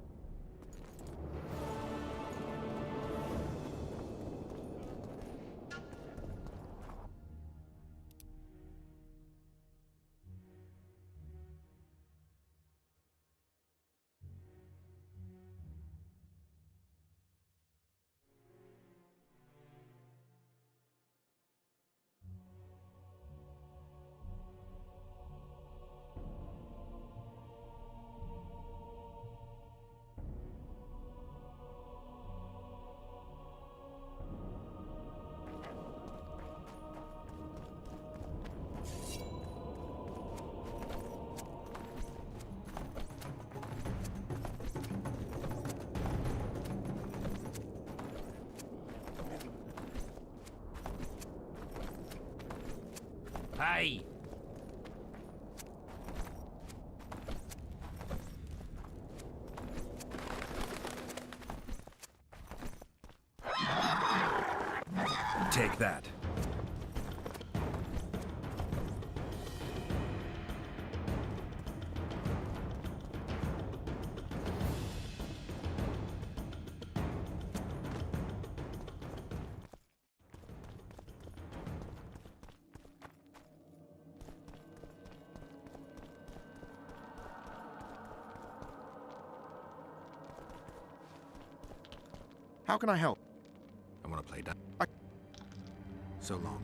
Hey! Take that. How can I help? I want to play that. So long.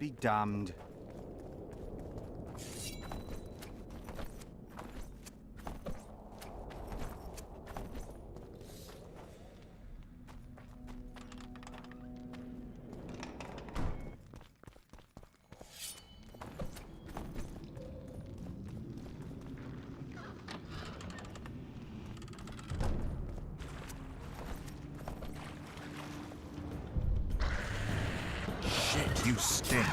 Be damned. Shit, you stink.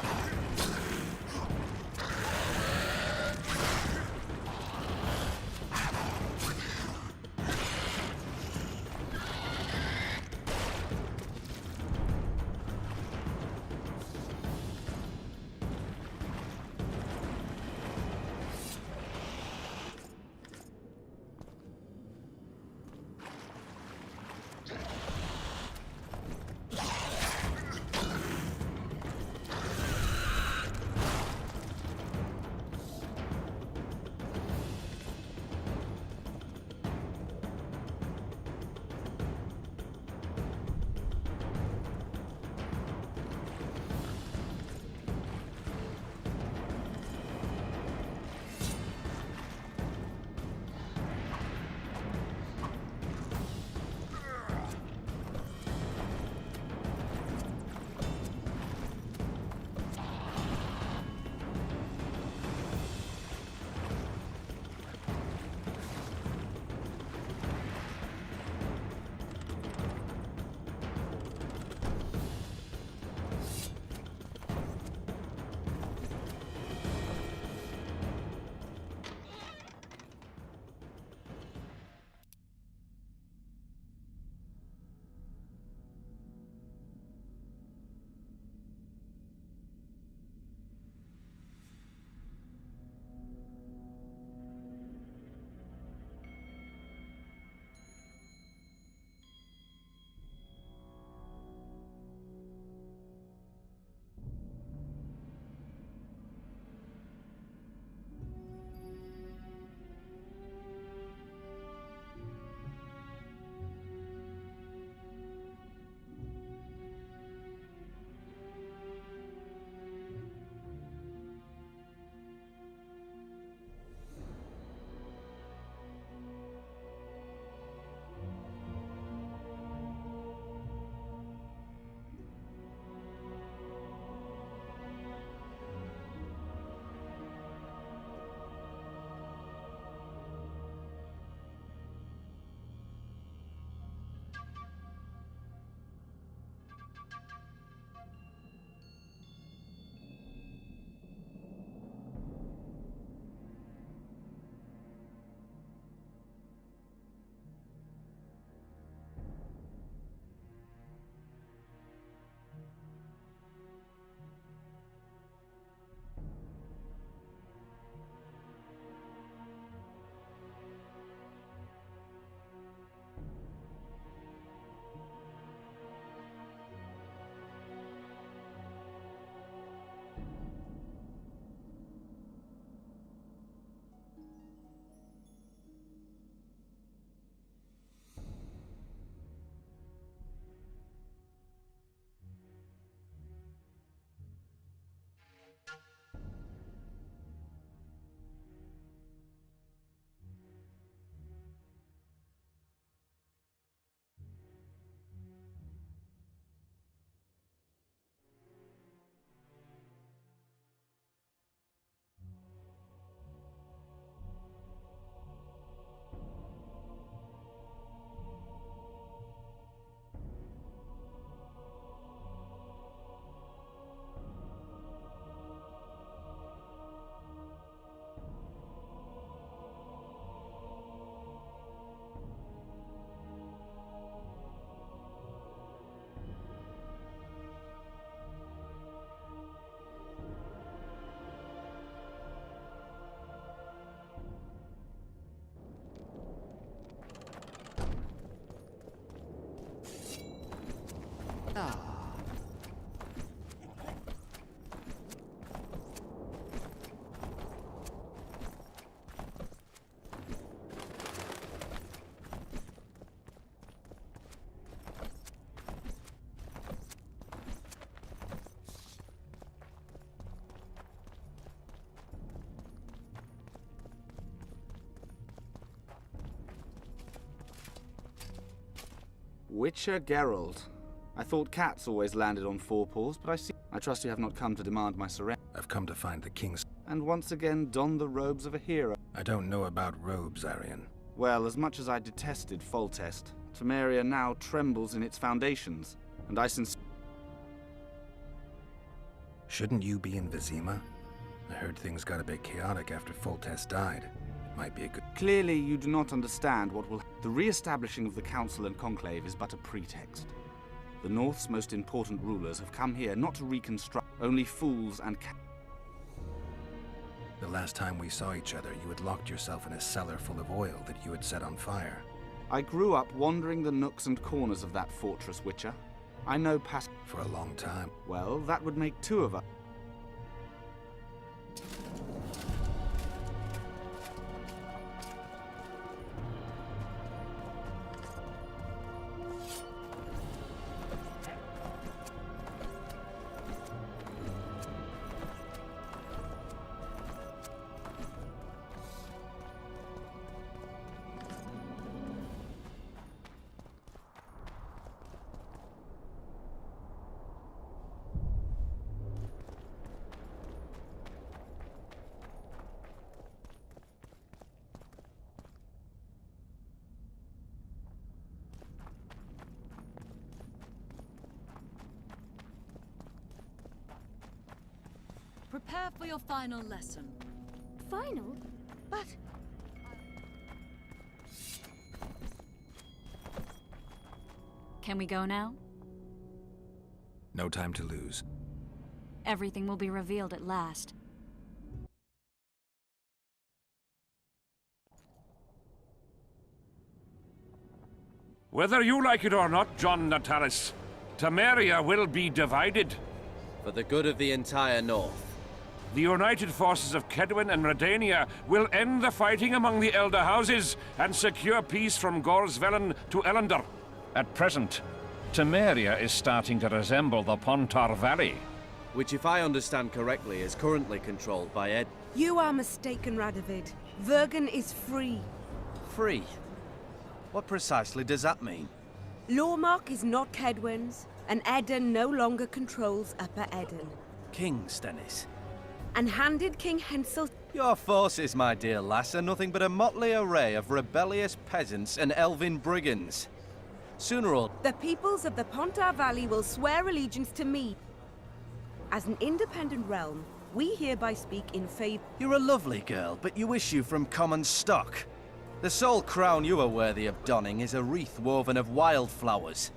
Witcher Geralt. I thought cats always landed on four paws, but I trust you have not come to demand my surrender. I've come to find the king's... And once again don the robes of a hero. I don't know about robes, Arian. Well, as much as I detested Foltest, Temeria now trembles in its foundations, and I Shouldn't you be in Vizima? I heard things got a bit chaotic after Foltest died. It might be a good... Clearly you do not understand what will... The re-establishing of the Council and Conclave is but a pretext. The North's most important rulers have come here not to reconstruct, only fools and The last time we saw each other, you had locked yourself in a cellar full of oil that you had set on fire. I grew up wandering the nooks and corners of that fortress, Witcher. I know past... For a long time. Well, that would make two of us. Prepare for your final lesson. Final? But... Can we go now? No time to lose. Everything will be revealed at last. Whether you like it or not, John Natalis, Temeria will be divided. For the good of the entire North. The united forces of Kedwen and Redania will end the fighting among the Elder Houses and secure peace from Gorsvelen to Ellendar. At present, Temeria is starting to resemble the Pontar Valley. Which, if I understand correctly, is currently controlled by Ed... You are mistaken, Radovid. Vergen is free. Free? What precisely does that mean? Lormark is not Kedwen's, and Eden no longer controls Upper Eden. King Stennis. And handed King Hensel... Your forces, my dear lass, are nothing but a motley array of rebellious peasants and elven brigands. Sooner or... The peoples of the Pontar Valley will swear allegiance to me. As an independent realm, we hereby speak in favor... You're a lovely girl, but you issue from common stock. The sole crown you are worthy of donning is a wreath woven of wildflowers.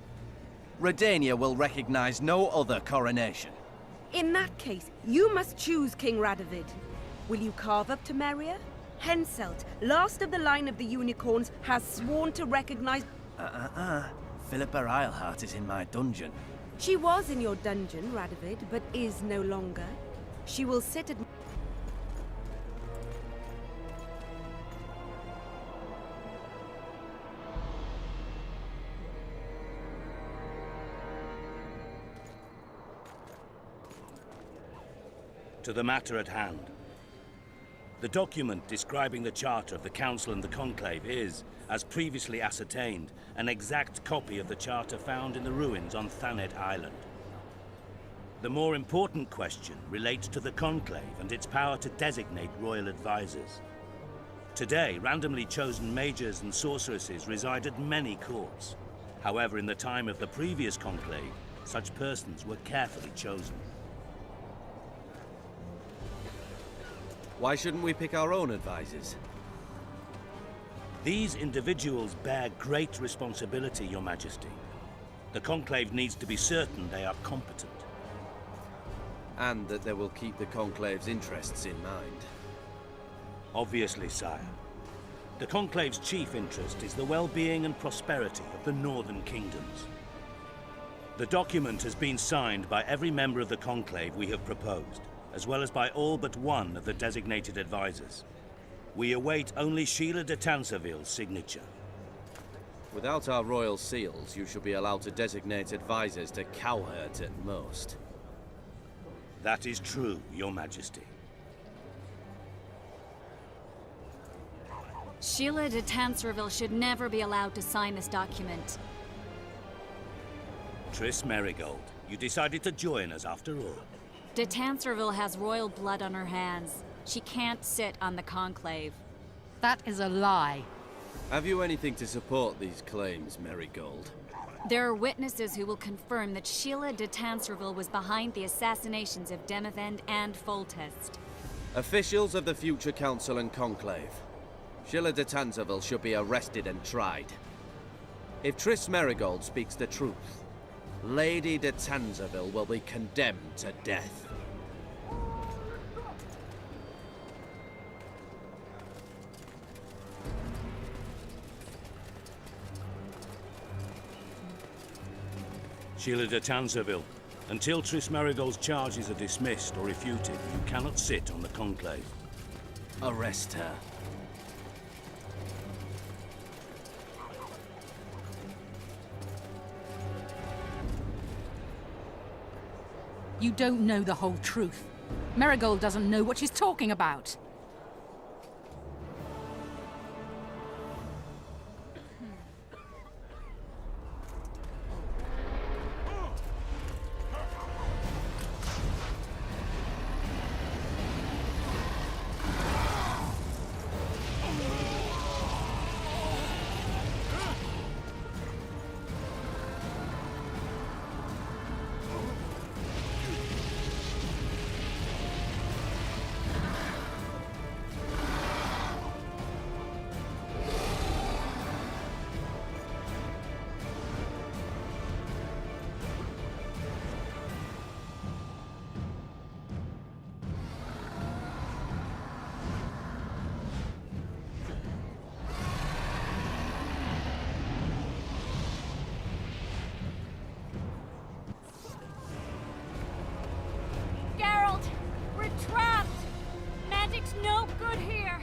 Redania will recognize no other coronation. In that case, you must choose King Radovid. Will you carve up Temeria? Henselt, last of the line of the unicorns, has sworn to recognize... Philippa Eilhart is in my dungeon. She was in your dungeon, Radovid, but is no longer. She will sit at... To the matter at hand. The document describing the charter of the Council and the Conclave is, as previously ascertained, an exact copy of the charter found in the ruins on Thanet Island. The more important question relates to the Conclave and its power to designate royal advisors. Today, randomly chosen mages and sorceresses reside at many courts. However, in the time of the previous Conclave, such persons were carefully chosen. Why shouldn't we pick our own advisors? These individuals bear great responsibility, Your Majesty. The Conclave needs to be certain they are competent. And that they will keep the Conclave's interests in mind. Obviously, sire. The Conclave's chief interest is the well-being and prosperity of the Northern Kingdoms. The document has been signed by every member of the Conclave we have proposed, as well as by all but one of the designated advisors. We await only Sheila de Tansarville's signature. Without our royal seals, you should be allowed to designate advisors to Cowherd at most. That is true, Your Majesty. Sheila de Tansarville should never be allowed to sign this document. Triss Merigold, you decided to join us after all. De Tancerville has royal blood on her hands. She can't sit on the Conclave. That is a lie. Have you anything to support these claims, Merigold? There are witnesses who will confirm that Sheila de Tancerville was behind the assassinations of Demavend and Foltest. Officials of the future Council and Conclave. Sheila de Tancerville should be arrested and tried. If Triss Merigold speaks the truth, Lady de Tancerville will be condemned to death. Sheila de Tancerville, until Triss Merigold's charges are dismissed or refuted, you cannot sit on the Conclave. Arrest her. You don't know the whole truth. Merigold doesn't know what she's talking about. No good here.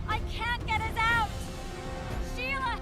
I can't get us out. Sheila!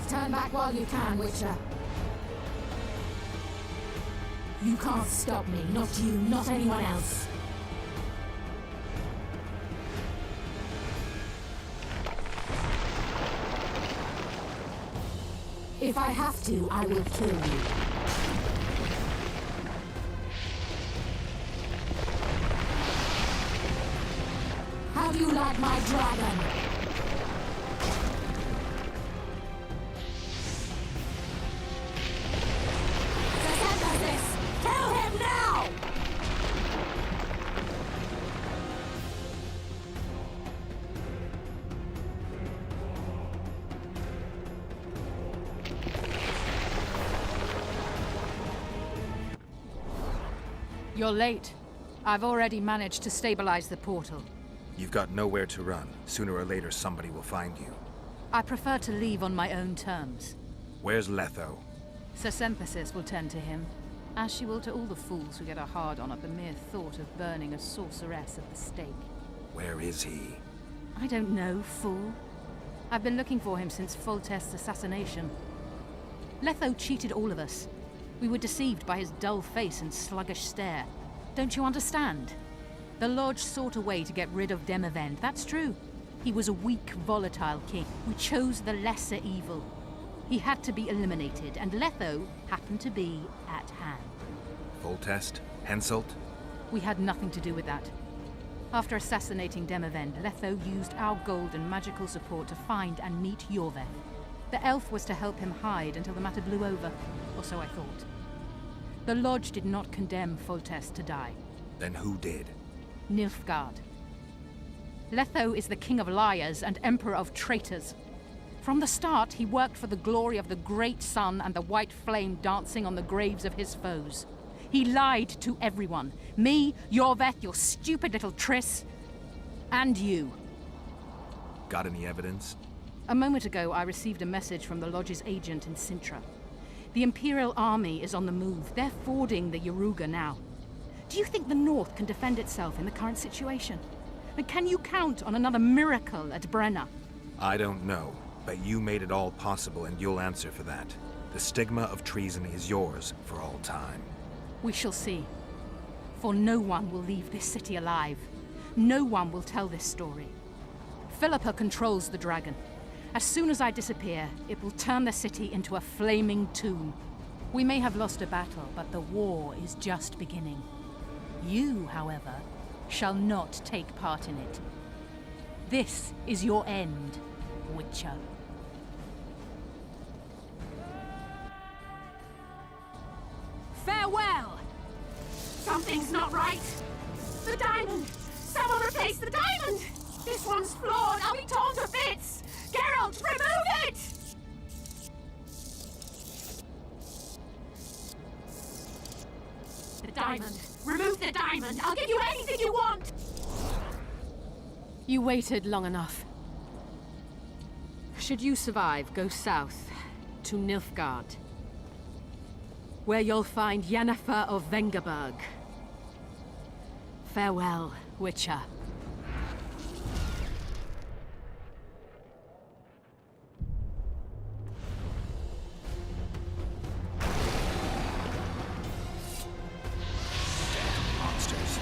Turn back while you can, Witcher. You can't stop me. Not you, not anyone else. If I have to, I will kill you. How do you like my dragon? Kill him now! You're late. I've already managed to stabilize the portal. You've got nowhere to run. Sooner or later, somebody will find you. I prefer to leave on my own terms. Where's Letho? Sir Synthesis will tend to him, as she will to all the fools who get a hard-on at the mere thought of burning a sorceress at the stake. Where is he? I don't know, fool. I've been looking for him since Foltest's assassination. Letho cheated all of us. We were deceived by his dull face and sluggish stare. Don't you understand? The Lodge sought a way to get rid of Demavend, that's true. He was a weak, volatile king. We chose the lesser evil. He had to be eliminated, and Letho happened to be at hand. Foltest? Henselt? We had nothing to do with that. After assassinating Demavend, Letho used our gold and magical support to find and meet Yorveth. The elf was to help him hide until the matter blew over, or so I thought. The Lodge did not condemn Foltest to die. Then who did? Nilfgaard. Letho is the king of liars and emperor of traitors. From the start, he worked for the glory of the great sun and the white flame dancing on the graves of his foes. He lied to everyone. Me, Yorveth, your stupid little Triss, and you. Got any evidence? A moment ago, I received a message from the Lodge's agent in Sintra. The Imperial Army is on the move. They're fording the Yaruga now. Do you think the North can defend itself in the current situation? And can you count on another miracle at Brenna? I don't know, but you made it all possible and you'll answer for that. The stigma of treason is yours for all time. We shall see. For no one will leave this city alive. No one will tell this story. Philippa controls the dragon. As soon as I disappear, it will turn the city into a flaming tomb. We may have lost a battle, but the war is just beginning. You, however, shall not take part in it. This is your end, Witcher. Farewell! Something's not right. The diamond! Someone replace the diamond! This one's flawed! I'll be torn to bits! Geralt, remove it! The diamond! Remove the diamond! I'll give you anything you want! You waited long enough. Should you survive, go south to Nilfgaard, where you'll find Yennefer of Vengerberg. Farewell, Witcher. Monsters.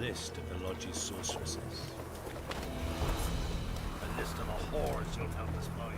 list of the Lodge's sorceresses. A list of the whores you'll help us find.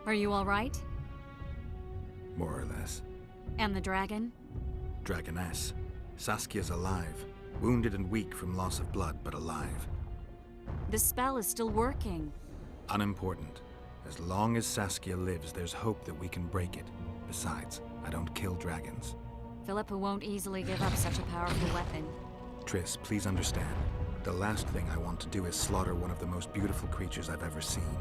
Are you all right? More or less. And the dragon? Dragoness. Saskia's alive. Wounded and weak from loss of blood, but alive. The spell is still working. Unimportant. As long as Saskia lives, there's hope that we can break it. Besides, I don't kill dragons. Philippa won't easily give up such a powerful weapon. Triss, please understand. The last thing I want to do is slaughter one of the most beautiful creatures I've ever seen.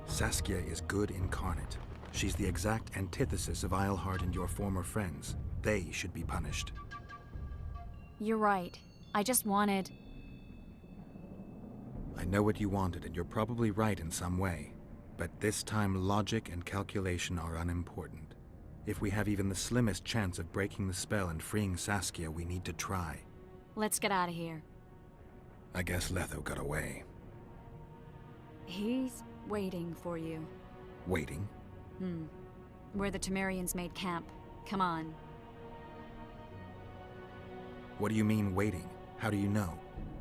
Saskia is good incarnate. She's the exact antithesis of Eilhart and your former friends. They should be punished. You're right. I just wanted... I know what you wanted, and you're probably right in some way. But this time, logic and calculation are unimportant. If we have even the slimmest chance of breaking the spell and freeing Saskia, we need to try. Let's get out of here. I guess Letho got away. He's waiting for you. Waiting? Where the Temerians made camp. Come on. What do you mean, waiting? How do you know?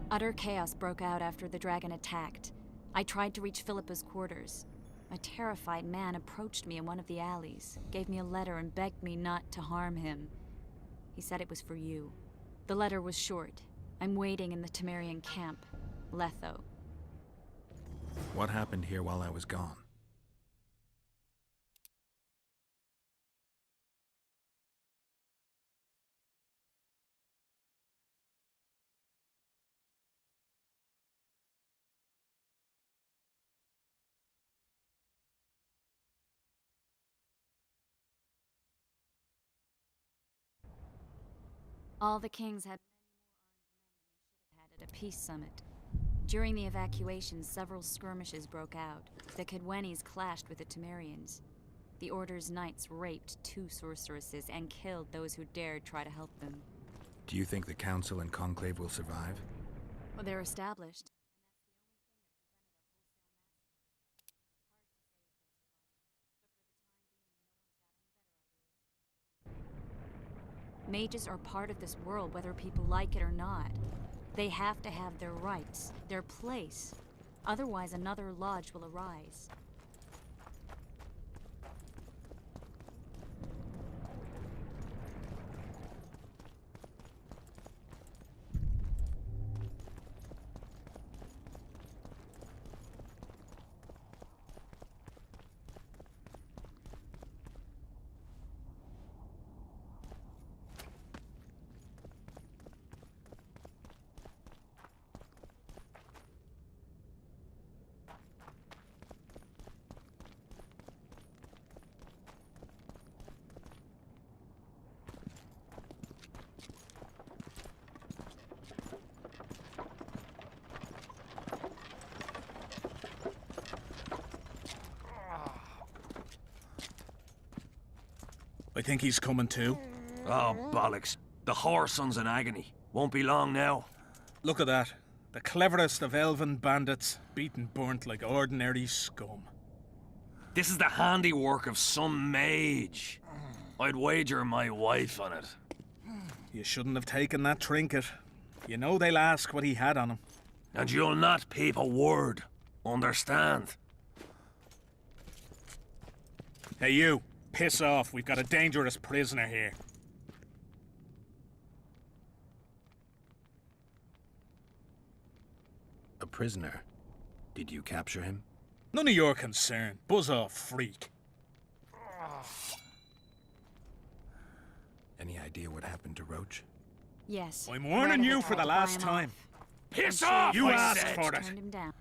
Utter chaos broke out after the dragon attacked. I tried to reach Philippa's quarters. A terrified man approached me in one of the alleys, gave me a letter and begged me not to harm him. He said it was for you. The letter was short. I'm waiting in the Temerian camp. Letho. What happened here while I was gone? All the kings had many more armed men than they should have had at a peace summit. During the evacuation, several skirmishes broke out. The Kaedwenis clashed with the Temerians. The Order's knights raped 2 sorceresses and killed those who dared try to help them. Do you think the Council and Conclave will survive? Well, they're established. Mages are part of this world, whether people like it or not. They have to have their rights, their place. Otherwise, another lodge will arise. I think he's coming too. Oh, bollocks. The whoreson's in agony. Won't be long now. Look at that. The cleverest of elven bandits, beaten burnt like ordinary scum. This is the handiwork of some mage. I'd wager my wife on it. You shouldn't have taken that trinket. You know they'll ask what he had on him. And you'll not peep a word. Understand? Hey, you. Piss off. We've got a dangerous prisoner here. A prisoner? Did you capture him? None of your concern. Buzz off, freak. Any idea what happened to Roach? Yes. I'm warning you for the last time. Piss off! You I asked said. for it. Turned him down.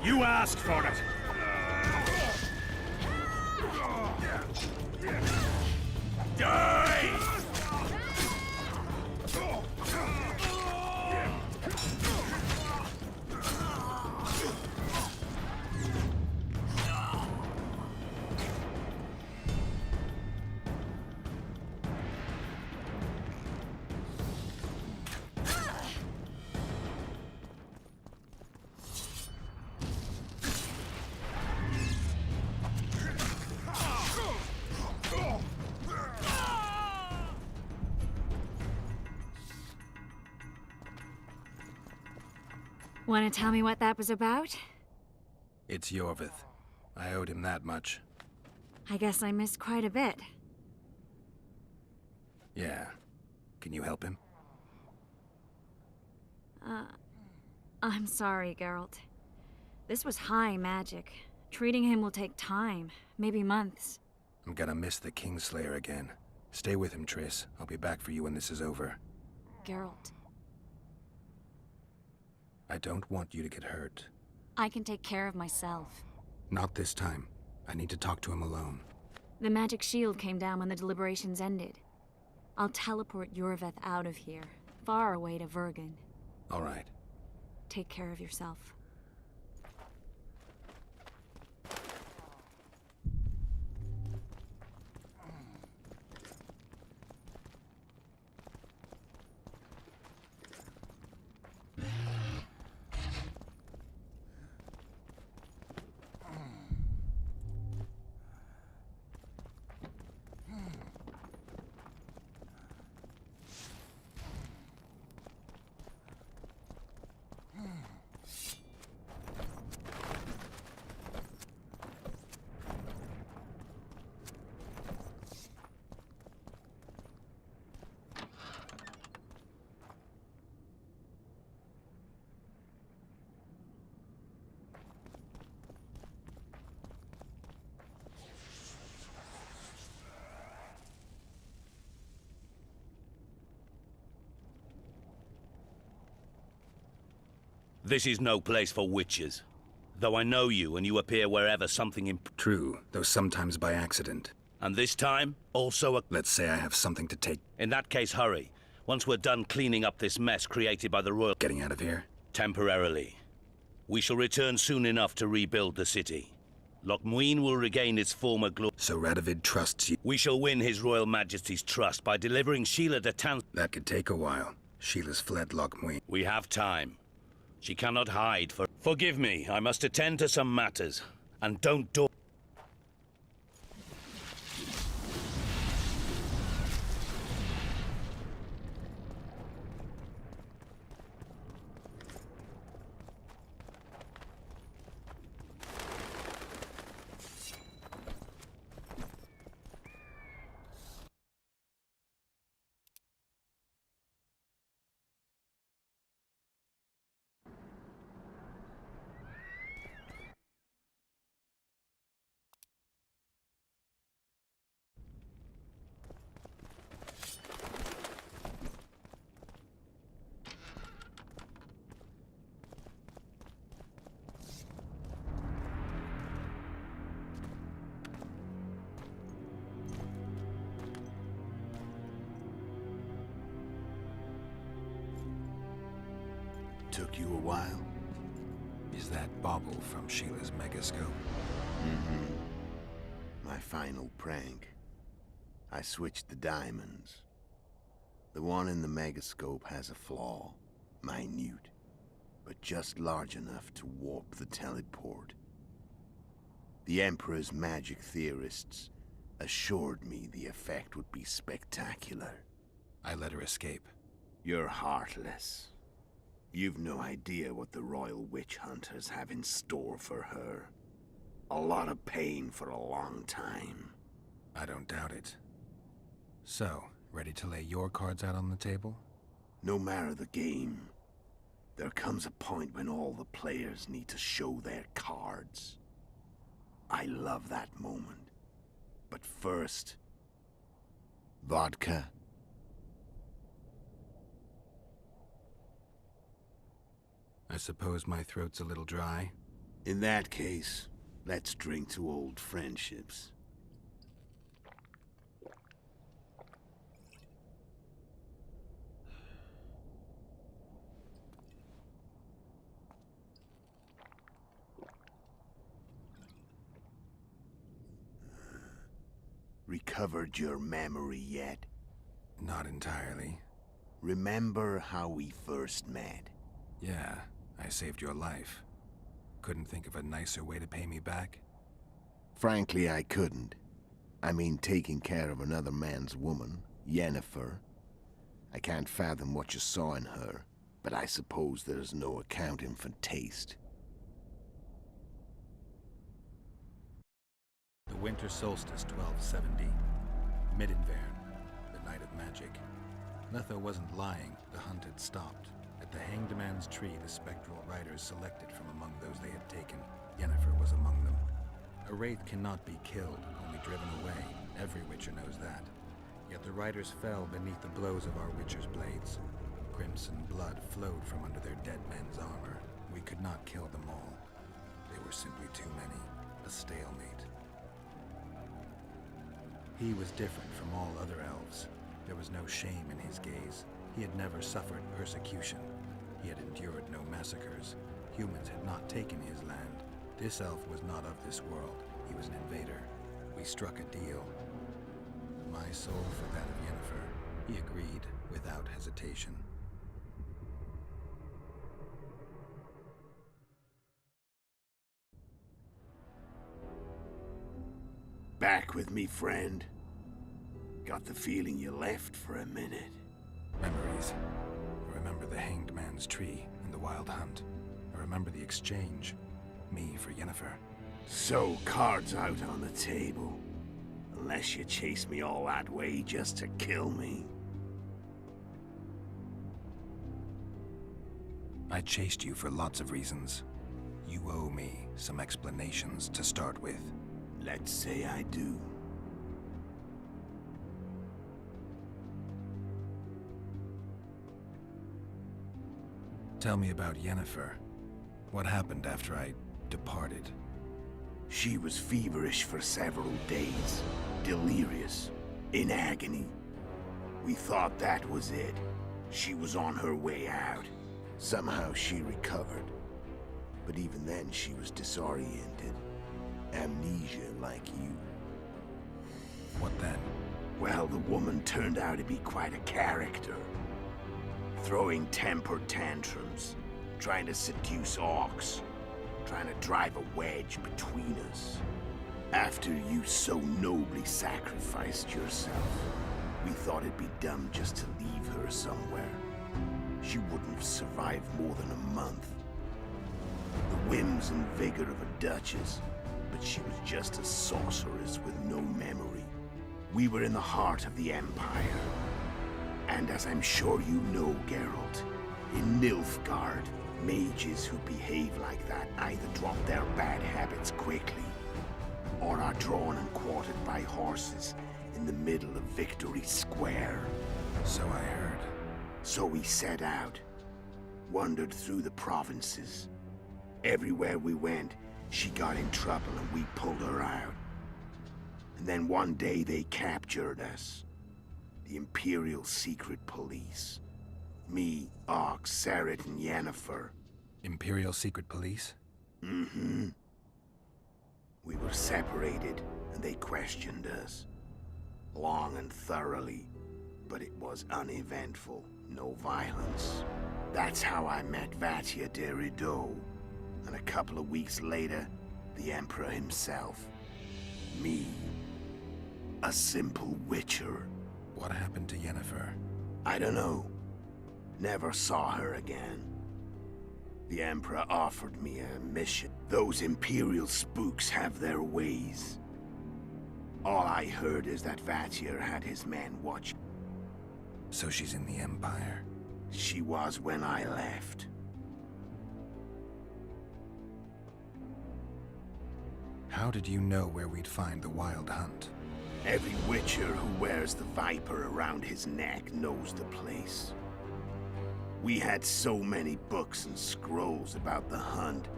You asked for it. Die! Want to tell me what that was about? It's Yorvith. I owed him that much. I guess I missed quite a bit. Yeah. Can you help him? I'm sorry, Geralt. This was high magic. Treating him will take time, maybe months. I'm gonna miss the Kingslayer again. Stay with him, Triss. I'll be back for you when this is over. Geralt, I don't want you to get hurt. I can take care of myself. Not this time. I need to talk to him alone. The magic shield came down when the deliberations ended. I'll teleport Yorvith out of here, far away to Vergen. All right. Take care of yourself. This is no place for witches. Though I know you and you appear wherever something True, though sometimes by accident. And this time, also a... Let's say I have something to take. In that case, hurry. Once we're done cleaning up this mess created by the royal... Getting out of here? Temporarily. We shall return soon enough to rebuild the city. Lochmuin will regain its former glory. So Radovid trusts you? We shall win His Royal Majesty's trust by delivering Sheila de Town... That could take a while. Sheila's fled Lochmuin. We have time. She cannot hide for... Forgive me, I must attend to some matters. And don't do... Took you a while? Is that bauble from Sheila's megascope? Mm-hmm. My final prank. I switched the diamonds. The one in the megascope has a flaw. Minute. But just large enough to warp the teleport. The Emperor's magic theorists assured me the effect would be spectacular. I let her escape. You're heartless. You've no idea what the Royal Witch Hunters have in store for her. A lot of pain for a long time. I don't doubt it. So, ready to lay your cards out on the table? No matter the game, there comes a point when all the players need to show their cards. I love that moment. But first... vodka. I suppose my throat's a little dry. In that case, let's drink to old friendships. Recovered your memory yet? Not entirely. Remember how we first met? Yeah, I saved your life. Couldn't think of a nicer way to pay me back? Frankly, I couldn't. I mean, taking care of another man's woman, Yennefer. I can't fathom what you saw in her, but I suppose there's no accounting for taste. The winter solstice, 1270. Midinvern, the night of magic. Letho wasn't lying, the hunt had stopped. At the Hanged Man's Tree, the spectral riders selected from among those they had taken. Yennefer was among them. A wraith cannot be killed, only driven away. Every Witcher knows that. Yet the riders fell beneath the blows of our Witcher's blades. Crimson blood flowed from under their dead men's armor. We could not kill them all. They were simply too many. A stalemate. He was different from all other elves. There was no shame in his gaze. He had never suffered persecution. He had endured no massacres. Humans had not taken his land. This elf was not of this world. He was an invader. We struck a deal. My soul for that of Yennefer. He agreed without hesitation. Back with me, friend. Got the feeling you left for a minute. Memories. I remember the Hanged Man's Tree and the Wild Hunt. I remember the exchange. Me for Yennefer. So, cards out on the table. Unless you chase me all that way just to kill me. I chased you for lots of reasons. You owe me some explanations to start with. Let's say I do. Tell me about Yennefer. What happened after I departed? She was feverish for several days. Delirious. In agony. We thought that was it. She was on her way out. Somehow she recovered. But even then she was disoriented. Amnesia like you. What then? Well, the woman turned out to be quite a character. Throwing temper tantrums, trying to seduce orcs, trying to drive a wedge between us. After you so nobly sacrificed yourself, we thought it'd be dumb just to leave her somewhere. She wouldn't have survived more than a month. The whims and vigor of a duchess, but she was just a sorceress with no memory. We were in the heart of the Empire. And as I'm sure you know, Geralt, in Nilfgaard, mages who behave like that either drop their bad habits quickly, or are drawn and quartered by horses in the middle of Victory Square. So I heard. So we set out, wandered through the provinces. Everywhere we went, she got in trouble and we pulled her out. And then one day they captured us. The Imperial Secret Police. Me, Ox, Sarit, and Yennefer. Imperial Secret Police? Mm-hmm. We were separated, and they questioned us. Long and thoroughly, but it was uneventful. No violence. That's how I met Vatia de Rideau. And a couple of weeks later, the Emperor himself. Me. A simple witcher. What happened to Yennefer? I don't know. Never saw her again. The Emperor offered me a mission. Those Imperial spooks have their ways. All I heard is that Vatir had his men watch. So she's in the Empire? She was when I left. How did you know where we'd find the Wild Hunt? Every witcher who wears the viper around his neck knows the place. We had so many books and scrolls about the hunt.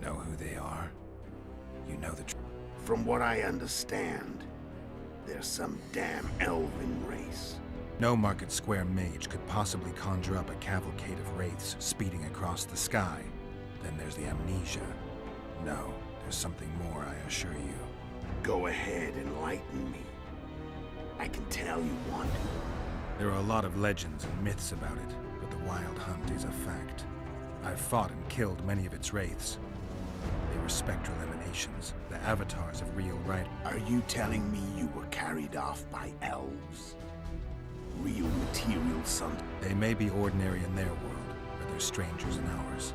Know who they are? You know the truth? From what I understand, they're some damn elven race. No Market Square mage could possibly conjure up a cavalcade of wraiths speeding across the sky. Then there's the amnesia. No, there's something more, I assure you. Go ahead, enlighten me. I can tell you want to. There are a lot of legends and myths about it, but the Wild Hunt is a fact. I've fought and killed many of its wraiths. They were spectral emanations, the avatars of real right. Are you telling me you were carried off by elves? Real material son? They may be ordinary in their world, but they're strangers in ours.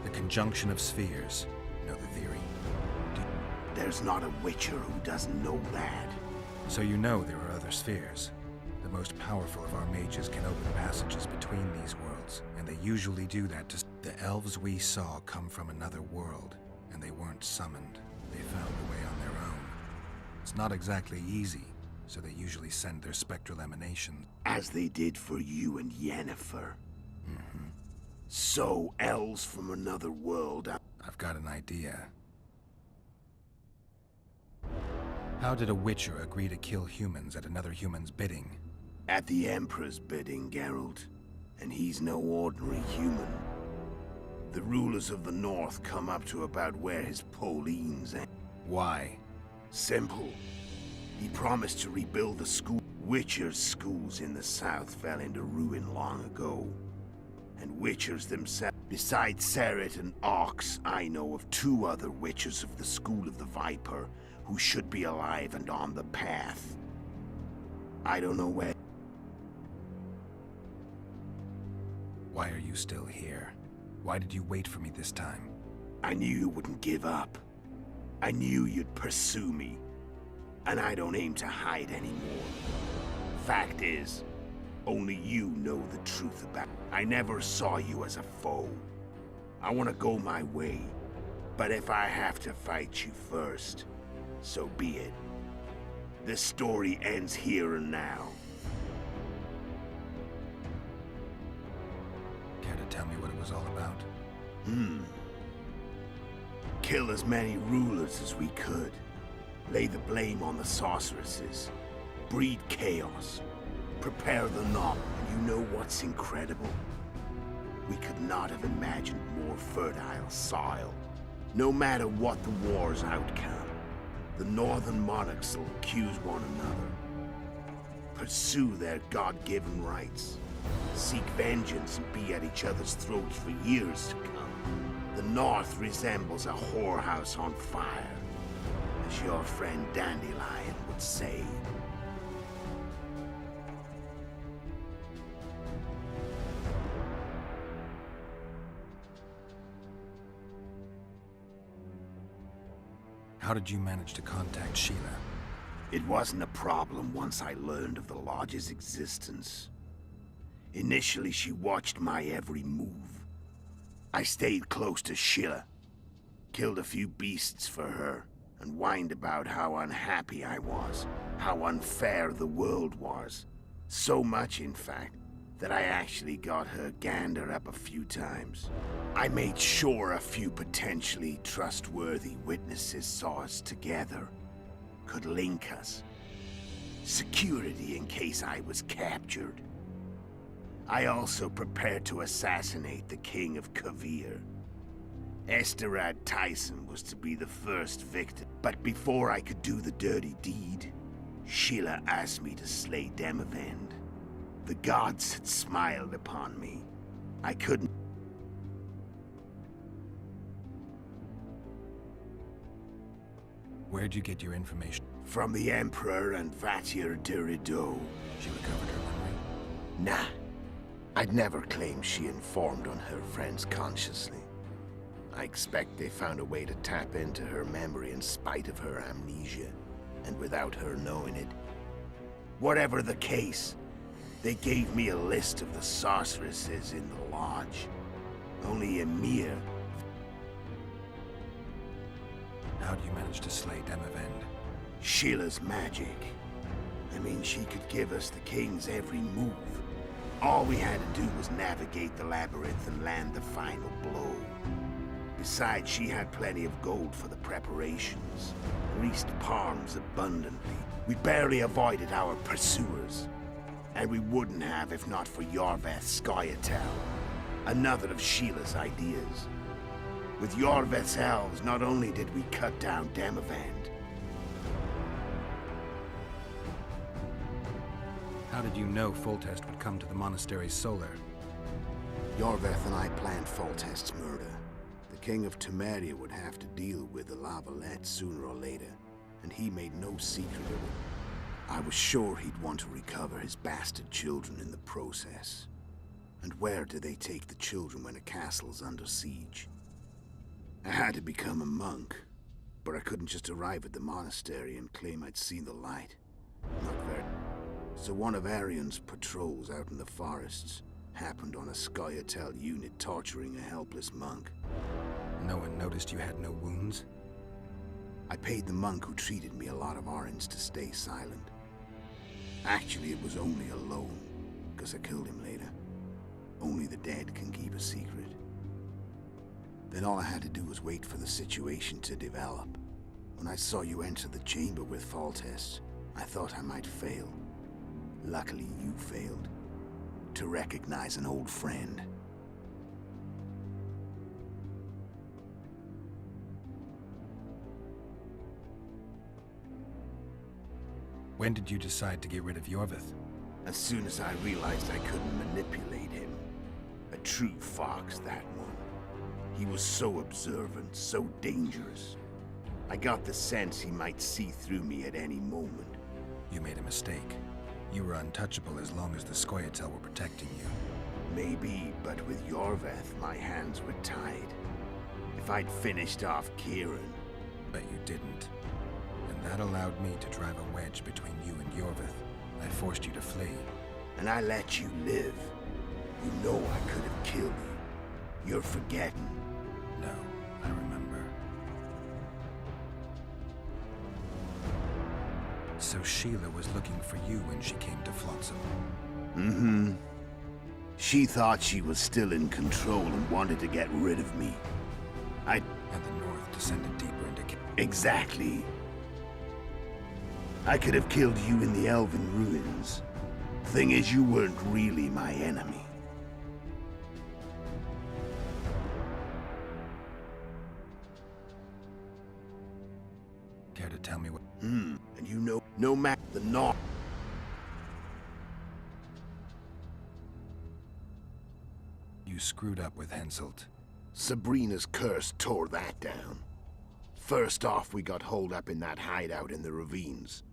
The conjunction of spheres. Know the theory? There's not a witcher who doesn't know that. So you know there are other spheres. The most powerful of our mages can open passages between these worlds, and they usually do that to... The elves we saw come from another world, and they weren't summoned. They found a way on their own. It's not exactly easy, so they usually send their spectral emanations. As they did for you and Yennefer. So, elves from another world... I've got an idea. How did a witcher agree to kill humans at another human's bidding? At the Emperor's bidding, Geralt. And he's no ordinary human. The rulers of the North come up to about where his Pauline's end. Why? Simple. He promised to rebuild the school. Witchers' schools in the South fell into ruin long ago. And Witchers themselves. Besides Sarit and Ox, I know of 2 other Witchers of the School of the Viper who should be alive and on the path. I don't know where. Why are you still here? Why did you wait for me this time? I knew you wouldn't give up. I knew you'd pursue me. And I don't aim to hide anymore. Fact is, only you know the truth about it. I never saw you as a foe. I want to go my way. But if I have to fight you first, so be it. This story ends here and now. Care to tell me what it was all about? Kill as many rulers as we could. Lay the blame on the sorceresses. Breed chaos. Prepare the Nom. You know what's incredible? We could not have imagined more fertile soil. No matter what the war's outcome, the Northern monarchs will accuse one another. Pursue their God-given rights. Seek vengeance and be at each other's throats for years to come. The North resembles a whorehouse on fire, as your friend Dandelion would say. How did you manage to contact Sheila? It wasn't a problem once I learned of the Lodge's existence. Initially, she watched my every move. I stayed close to Sheila, killed a few beasts for her, and whined about how unhappy I was, how unfair the world was. So much, in fact, that I actually got her gander up a few times. I made sure a few potentially trustworthy witnesses saw us together, could link us. Security in case I was captured. I also prepared to assassinate the King of Kavir. Esterad Tyson was to be the first victim. But before I could do the dirty deed, Sheila asked me to slay Demavend. The gods had smiled upon me. I couldn't... Where'd you get your information? From the Emperor and Vatir Dirido. She recovered her memory? Nah. I'd never claim she informed on her friends consciously. I expect they found a way to tap into her memory in spite of her amnesia, and without her knowing it. Whatever the case, they gave me a list of the sorceresses in the lodge. Only Emir... How'd you manage to slay Demavend? Sheila's magic. I mean, she could give us the king's every move. All we had to do was navigate the labyrinth and land the final blow. Besides, she had plenty of gold for the preparations. Greased palms abundantly. We barely avoided our pursuers. And we wouldn't have if not for Yorveth Scoia'tael, another of Sheila's ideas. With Yorveth's elves, not only did we cut down Demavend. How did you know Foltest would come to the monastery's solar? Yorveth and I planned Foltest's murder. The King of Temeria would have to deal with the Lavalette sooner or later, and he made no secret of it. I was sure he'd want to recover his bastard children in the process. And where do they take the children when a castle's under siege? I had to become a monk, but I couldn't just arrive at the monastery and claim I'd seen the light. Not very. So one of Arion's patrols out in the forests happened on a Scoia'tael unit torturing a helpless monk. No one noticed you had no wounds? I paid the monk who treated me a lot of orange to stay silent. Actually, it was only a loan, because I killed him later. Only the dead can keep a secret. Then all I had to do was wait for the situation to develop. When I saw you enter the chamber with Foltest, I thought I might fail. Luckily, you failed. To recognize an old friend. When did you decide to get rid of Yorveth? As soon as I realized I couldn't manipulate him. A true fox, that one. He was so observant, so dangerous. I got the sense he might see through me at any moment. You made a mistake. You were untouchable as long as the Scoia'tael were protecting you. Maybe, but with Yorveth, my hands were tied. If I'd finished off Kieran... But you didn't. And that allowed me to drive a wedge between you and Yorveth. I forced you to flee. And I let you live. You know I could have killed you. You're forgetting. No, I remember. So Sheila was looking for you when she came to Flotsam. Mm-hmm. She thought she was still in control and wanted to get rid of me. And the North descended deeper into... Exactly. I could have killed you in the Elven ruins. Thing is, you weren't really my enemy. Care to tell me what... And you know, no matter the North... You screwed up with Henselt. Sabrina's curse tore that down. First off, we got holed up in that hideout in the ravines.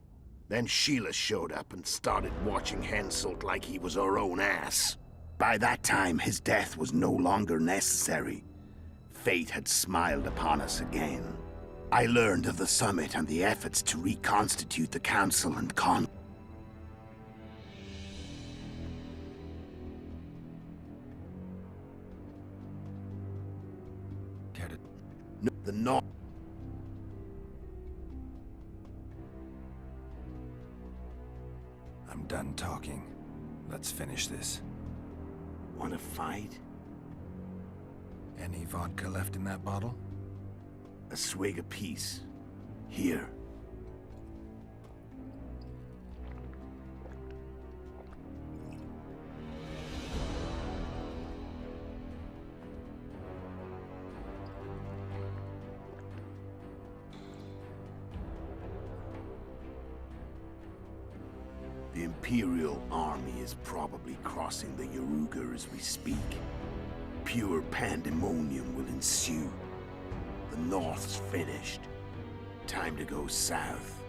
Then Sheila showed up and started watching Henselt like he was her own ass. By that time, his death was no longer necessary. Fate had smiled upon us again. I learned of the summit and the efforts to reconstitute the council and the North. I'm done talking. Let's finish this. Want to fight? Any vodka left in that bottle? A swig apiece. Here. Imperial army is probably crossing the Yaruga as we speak. Pure pandemonium will ensue. The North's finished. Time to go south,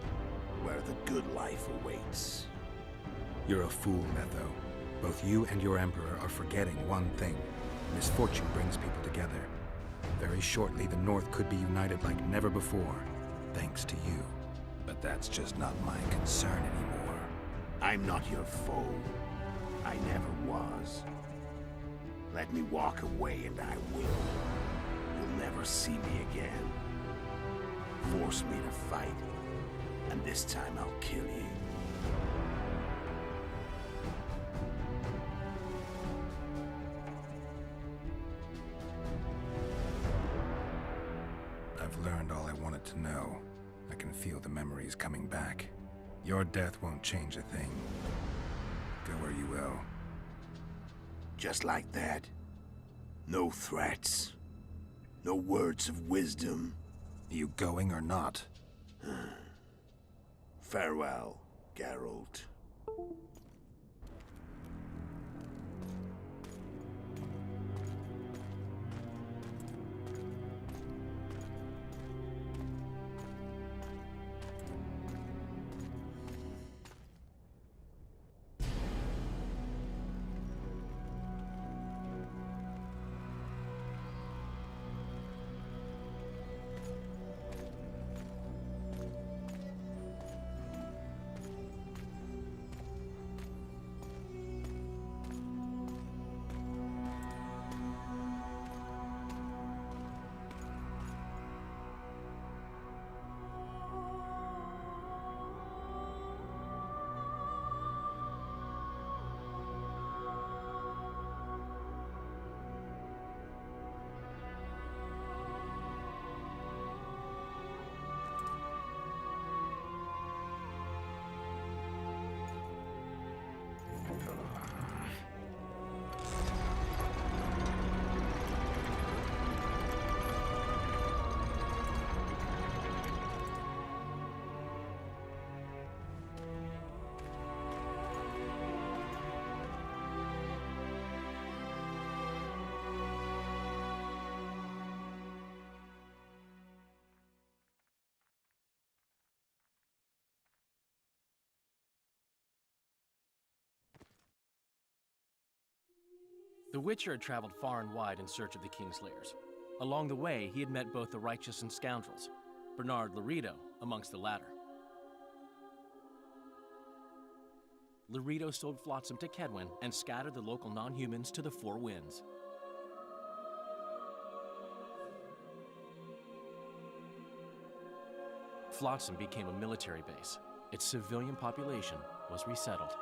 where the good life awaits. You're a fool, Metho. Both you and your Emperor are forgetting one thing. Misfortune brings people together. Very shortly, the North could be united like never before, thanks to you. But that's just not my concern anymore. I'm not your foe. I never was. Let me walk away and I will. You'll never see me again. Force me to fight, and this time I'll kill you. I've learned all I wanted to know. I can feel the memories coming back. Your death won't change a thing. Go where you will. Just like that. No threats. No words of wisdom. You going or not? Farewell, Geralt. The Witcher had traveled far and wide in search of the Kingslayers. Along the way, he had met both the righteous and scoundrels, Bernard Laredo amongst the latter. Laredo sold Flotsam to Kedwin and scattered the local non-humans to the Four Winds. Flotsam became a military base. Its civilian population was resettled.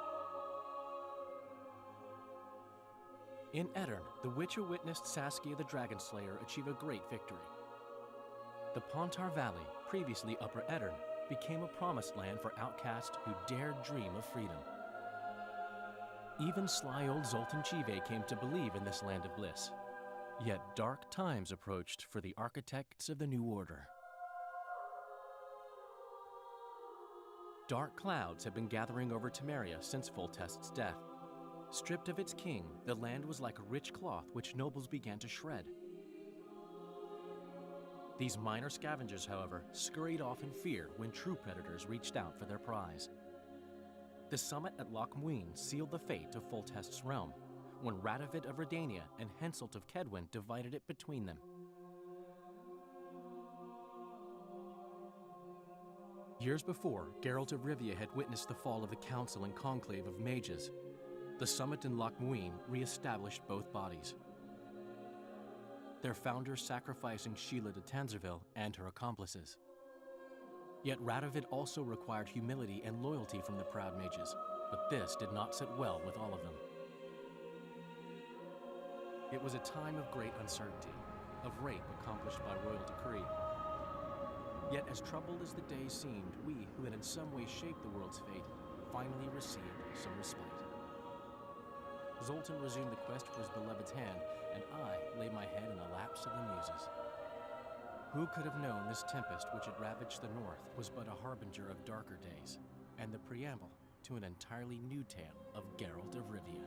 In Edirn, the Witcher witnessed Saskia the Dragonslayer achieve a great victory. The Pontar Valley, previously Upper Edirn, became a promised land for outcasts who dared dream of freedom. Even sly old Zoltan Chive came to believe in this land of bliss. Yet dark times approached for the architects of the New Order. Dark clouds had been gathering over Temeria since Foltest's death. Stripped of its king, the land was like a rich cloth which nobles began to shred. These minor scavengers, however, scurried off in fear when true predators reached out for their prize. The summit at Loch Muin sealed the fate of Foltest's realm, when Radovid of Redania and Henselt of Kedwin divided it between them. Years before, Geralt of Rivia had witnessed the fall of the Council and Conclave of Mages. The summit in Loch Muin re-established both bodies, their founders sacrificing Sheila de Tanzerville and her accomplices. Yet Radovid also required humility and loyalty from the proud mages, but this did not sit well with all of them. It was a time of great uncertainty, of rape accomplished by royal decree. Yet as troubled as the days seemed, we, who had in some way shaped the world's fate, finally received some respite. Zoltan resumed the quest for his beloved's hand, and I laid my head in the laps of the Muses. Who could have known this tempest which had ravaged the north was but a harbinger of darker days, and the preamble to an entirely new tale of Geralt of Rivia.